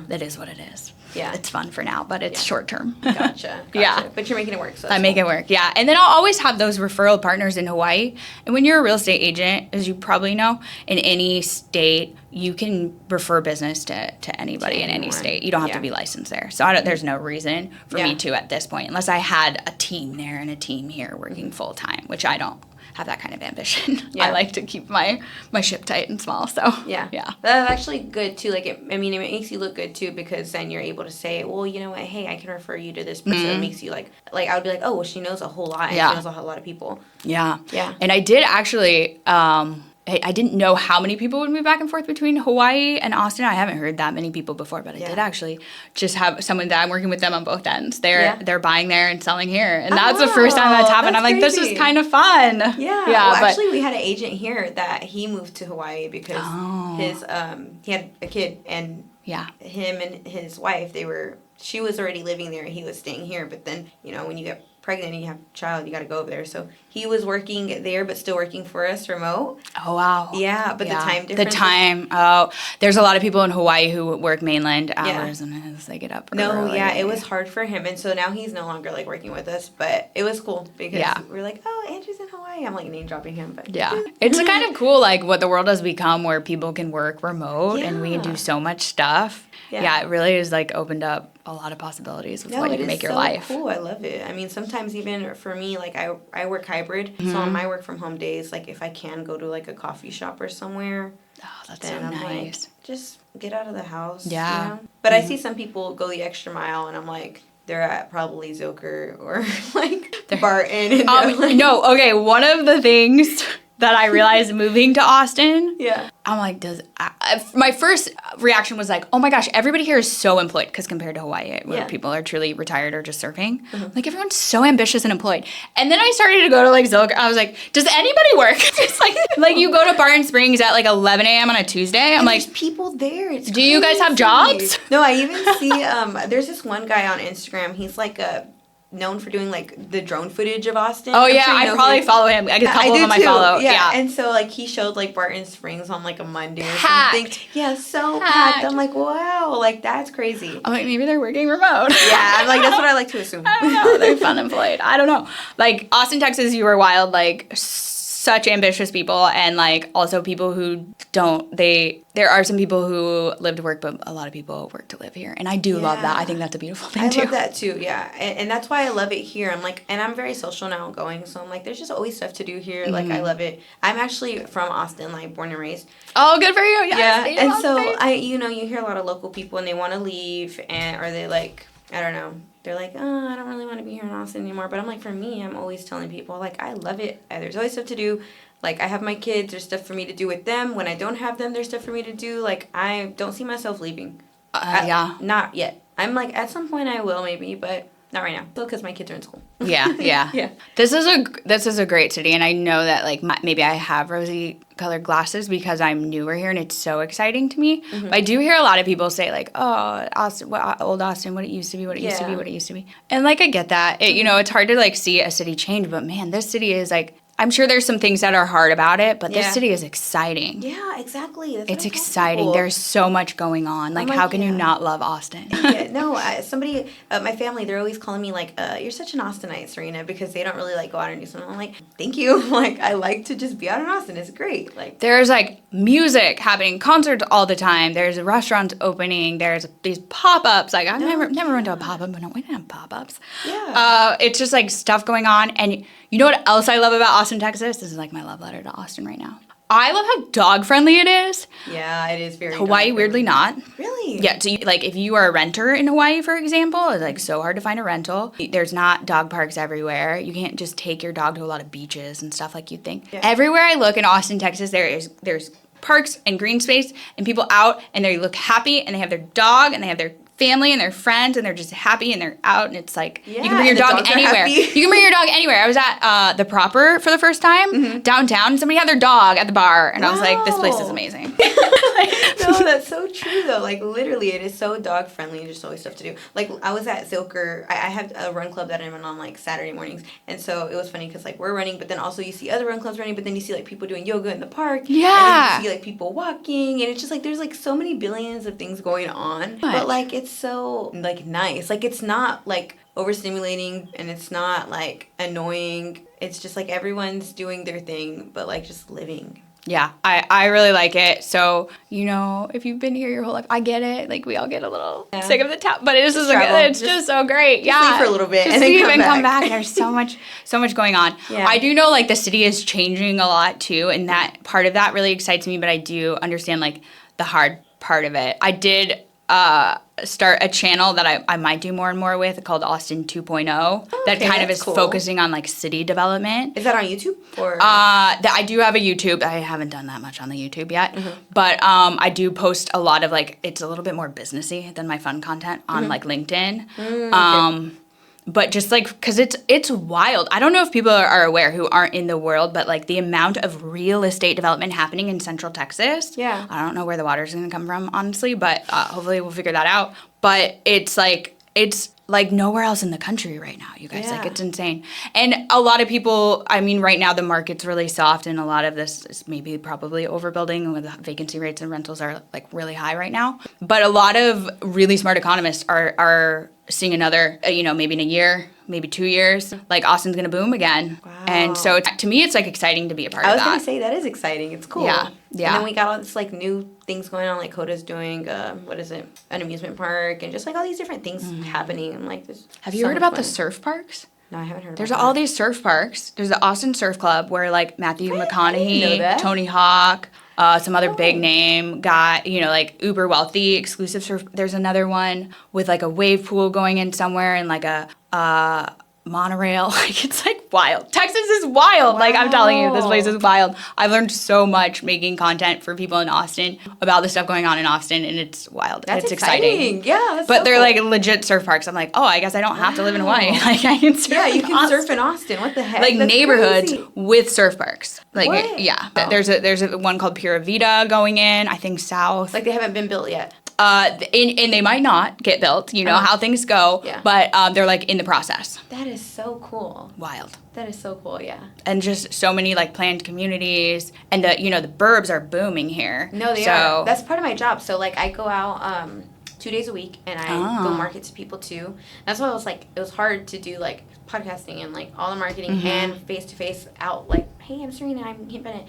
That is what it is. Yeah. It's fun for now, but it's short term. Gotcha. Yeah. But you're making it work. So I make it work. Yeah. And then I'll always have those referral partners in Hawaii. And when you're a real estate agent, as you probably know, in any state, you can refer business to anybody in any state. You don't have to be licensed there. So there's no reason for me to at this point, unless I had a team there and a team here working full time, which I don't have that kind of ambition. I like to keep my ship tight and small. So yeah. That's actually good too. Like it makes you look good too, because then you're able to say, well, you know what, hey, I can refer you to this person. It makes you like I would be like, oh, well, she knows a whole lot. And she knows a whole lot of people. Yeah. And I did actually I didn't know how many people would move back and forth between Hawaii and Austin. I haven't heard that many people before, but I did actually just have someone that I'm working with them on both ends. They're buying there and selling here, and that's the first time that's happened. I'm like, this is kind of fun. Yeah. Well, actually, we had an agent here that he moved to Hawaii because his he had a kid, and him and his wife, she was already living there and he was staying here. But then, when you get pregnant and you have a child, you got to go over there. So he was working there, but still working for us remote. Oh, wow. Yeah, but the time difference. There's a lot of people in Hawaii who work mainland hours, and as they get up early. It was hard for him. And so now he's no longer like working with us, but it was cool because we're like, oh, Andrew's in Hawaii. I'm like name dropping him, but it's kind of cool, like what the world has become, where people can work remote and we can do so much stuff. Yeah, it really has like opened up a lot of possibilities with what you can make your life. Cool. I love it. I mean, sometimes even for me, like I work hybrid, so on my work from home days, like if I can go to like a coffee shop or somewhere, that's so nice. Like, just get out of the house. Yeah. But I see some people go the extra mile, and I'm like, they're at probably Zilker or like Barton. And okay. One of the things that I realized moving to Austin. I'm like, my first reaction was like, oh my gosh, everybody here is so employed, because compared to Hawaii, where people are truly retired or just surfing, like everyone's so ambitious and employed. And then I started to go to like Zilker. I was like, does anybody work? It's like you go to Barton Springs at like 11 a.m. on a Tuesday. I'm like, there's people there. It's do you guys have jobs? No, I even see, there's this one guy on Instagram. He's like known for doing like the drone footage of Austin. Oh yeah, I probably follow him. Like a couple of them I follow. Yeah. And so like he showed like Barton Springs on like a Monday or something. Yeah, so packed. I'm like, wow, like that's crazy. I'm like, maybe they're working remote. Yeah, I'm like, that's what I like to assume. I don't know. They're fun employed. I don't know. Like Austin, Texas, you were wild. Like such ambitious people, and like also people who don't. There are some people who live to work, but a lot of people work to live here, and I do love that. I think that's a beautiful thing too. I love that too. Yeah, and that's why I love it here. I'm like, and I'm very social and outgoing, so I'm like, there's just always stuff to do here. Like I love it. I'm actually from Austin, like born and raised. Oh, good for you. Yeah, and so you hear a lot of local people, and they want to leave, or they like, I don't know. They're like, oh, I don't really want to be here in Austin anymore. But I'm like, for me, I'm always telling people, like, I love it. There's always stuff to do. Like, I have my kids. There's stuff for me to do with them. When I don't have them, there's stuff for me to do. Like, I don't see myself leaving. Not yet. I'm like, at some point I will maybe, but not right now. Still because my kids are in school. Yeah. This is a great city, and I know that like maybe I have rosy colored glasses because I'm newer here, and it's so exciting to me. But I do hear a lot of people say like, "Oh, Austin, old Austin, what it used to be, what it used to be, what it used to be," and like I get that. It's hard to like see a city change, but man, this city is like. I'm sure there's some things that are hard about it, but this city is exciting. Yeah, exactly. It's exciting. There's so much going on. Like, how can you not love Austin? Somebody, my family, they're always calling me like, you're such an Austinite, Serena, because they don't really like go out and do something. I'm like, thank you. Like, I like to just be out in Austin. It's great. Like, there's like music happening, concerts all the time. There's restaurants opening. There's these pop-ups. Like, I've never went to a pop-up, but we didn't have pop-ups. Yeah. It's just like stuff going on. And you know what else I love about Austin, Texas? This is like my love letter to Austin right now. I love how dog friendly it is. Yeah, it is very Hawaii, dog-friendly. weirdly not. Really? Yeah, so like if you are a renter in Hawaii, for example, it's like so hard to find a rental. There's not dog parks everywhere. You can't just take your dog to a lot of beaches and stuff like you'd think. Yeah. Everywhere I look in Austin, Texas, there's parks and green space and people out and they look happy and they have their dog and they have their family and their friends and they're just happy and they're out and it's like you can bring your dog anywhere. You can bring your dog anywhere. I was at the Proper for the first time downtown and somebody had their dog at the bar and I was like, this place is amazing. No, that's so true though. Like literally, it is so dog friendly. And just always stuff to do. Like I was at Zilker. I have a run club that I run on like Saturday mornings, and so it was funny because like we're running, but then also you see other run clubs running, but then you see like people doing yoga in the park. Yeah. And then you see like people walking, and it's just like there's like so many billions of things going on, but like it's so like nice. Like it's not like overstimulating and it's not like annoying. It's just like everyone's doing their thing, but like just living. Yeah, I really like it. So, you know, if you've been here your whole life, I get it. Like, we all get a little sick of the town, but it's just so great. Just leave for a little bit just and then leave come and back. come back. There's so much going on. Yeah. I do know, like, the city is changing a lot, too, and that part of that really excites me, but I do understand, like, the hard part of it. I did start a channel that I might do more and more with called Austin 2.0 that kind of is focusing on like city development. Is that on YouTube or? I do have a YouTube. I haven't done that much on the YouTube yet, but I do post a lot of like it's a little bit more businessy than my fun content on like LinkedIn. Okay. But just like, because it's wild. I don't know if people are aware who aren't in the world, but like the amount of real estate development happening in Central Texas. Yeah. I don't know where the water's going to come from, honestly, but hopefully we'll figure that out. But it's like nowhere else in the country right now, you guys. Yeah. Like, it's insane. And a lot of people, I mean, right now the market's really soft, and a lot of this is maybe probably overbuilding with vacancy rates and rentals are like really high right now. But a lot of really smart economists are seeing another, maybe in a year, maybe 2 years, like Austin's going to boom again. Wow. And so to me, it's like exciting to be a part of that. I was going to say that is exciting. It's cool. Yeah. Yeah. And then we got all this like new things going on, like Coda's doing, an amusement park and just like all these different things happening. And like this. Have you heard about the surf parks? No, I haven't heard about There's all these surf parks. There's the Austin Surf Club where like Matthew McConaughey, Tony Hawk, some other big name guy, like uber wealthy exclusive surf. There's another one with like a wave pool going in somewhere and like a monorail. Like it's like wild. Texas is wild. Wow. Like I'm telling you, this place is wild. I've learned so much making content for people in Austin about the stuff going on in Austin, and it's wild. That's it's exciting. Yeah, but they're like legit surf parks. I'm like, oh, I guess I don't have to live in Hawaii. Like I can surf. Yeah, you can surf in Austin. What the heck? Like That's neighborhoods crazy. with surf parks. Like what? Yeah, there's a one called Pura Vida going in. I think south. Like they haven't been built yet. And they might not get built, how things go, but they're like in the process. That is so cool. Wild. That is so cool, yeah. And just so many like planned communities, and the burbs are booming here. No, they are. That's part of my job. So like I go out 2 days a week and I go market to people too. That's why it was hard to do like podcasting and like all the marketing and face to face out. Like, hey, I'm Serena, I'm Kim Bennett.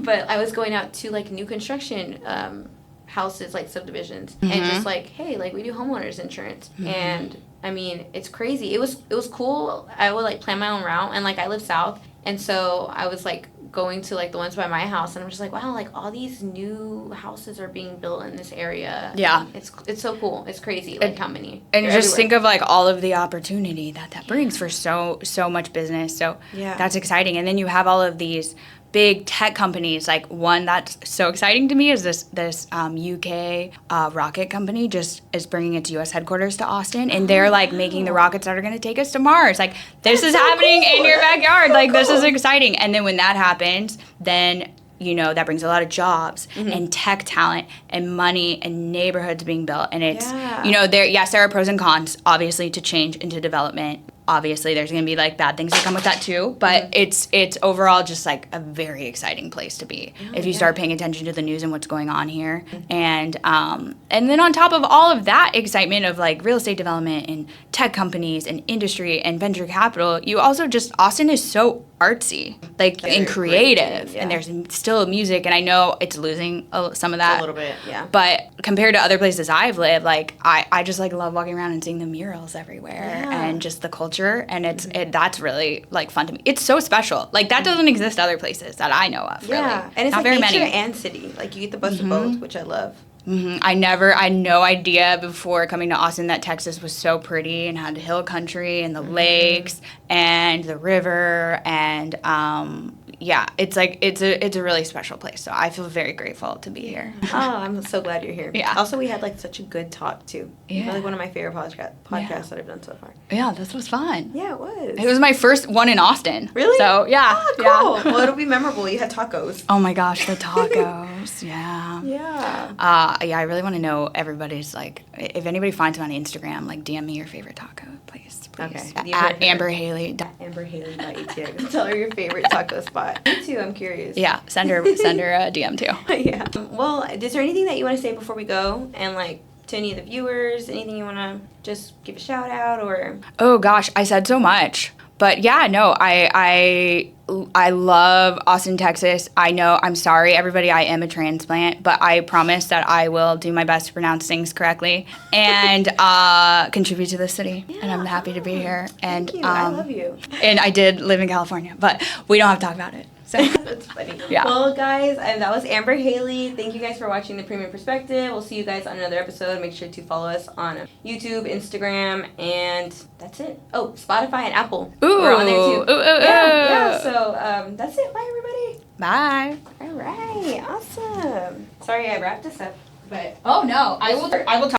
But I was going out to like new construction houses, like subdivisions, and just like, hey, like we do homeowners insurance, and I mean it's crazy. It was cool. I would like plan my own route, and like I live south, and so I was like going to like the ones by my house, and I'm just like, wow, like all these new houses are being built in this area. Yeah, it's so cool. It's crazy, like how many. And just everywhere. Think of like all of the opportunity that brings for so much business. So that's exciting. And then you have all of these big tech companies. Like one that's so exciting to me is this UK rocket company just is bringing its US headquarters to Austin, and they're like making the rockets that are going to take us to Mars. Like this is happening in your backyard. Like this is exciting. And then when that happens, then that brings a lot of jobs and tech talent and money and neighborhoods being built. And it's, there are pros and cons, obviously, to change into development. Obviously, there's going to be, like, bad things that come with that, too. But it's overall just, like, a very exciting place to be if you start paying attention to the news and what's going on here. And then on top of all of that excitement of, like, real estate development and tech companies and industry and venture capital, you also just, Austin is so artsy, like, and creative. And there's still music. And I know it's losing some of that. A little bit, yeah. But compared to other places I've lived, like, I just, like, love walking around and seeing the murals everywhere and just the culture culture, and that's really like fun to me. It's so special. Like that doesn't exist other places that I know of. Yeah, really. and it's not like very nature many. and city. Like you get the best of both, which I love. I had no idea before coming to Austin that Texas was so pretty and had the hill country and the lakes and the river and yeah, it's like it's a really special place. So I feel very grateful to be here. Oh, I'm so glad you're here. Yeah. Also, we had like such a good talk too. Yeah. Like one of my favorite podcasts that I've done so far. Yeah, this was fun. Yeah, it was. It was my first one in Austin. Really? So yeah. Oh, cool. Yeah. Well, it'll be memorable. You had tacos. Oh my gosh, the tacos. Yeah. Yeah. Yeah, I really want to know everybody's like, if anybody finds me on Instagram, like DM me your favorite taco, please. Okay. At Amber Haley. Amber Haley.atx. Tell her your favorite taco spot. Me too. I'm curious. Yeah, send her a DM too. Yeah. Well, is there anything that you want to say before we go? And like to any of the viewers, anything you want to just give a shout out or? Oh gosh, I said so much. But yeah, no, I love Austin, Texas. I know, I'm sorry, everybody, I am a transplant, but I promise that I will do my best to pronounce things correctly and contribute to the city. Yeah. And I'm happy to be here. And thank you. I love you. And I did live in California, but we don't have to talk about it. So that's funny. Yeah. Well, guys, that was Amber Haley. Thank you guys for watching The Premium Perspective. We'll see you guys on another episode. Make sure to follow us on YouTube, Instagram, and that's it. Oh, Spotify and Apple. Ooh. We're on there too. Ooh. Yeah. So that's it. Bye, everybody. Bye. All right. Awesome. Sorry, I wrapped this up, but Oh no, I will talk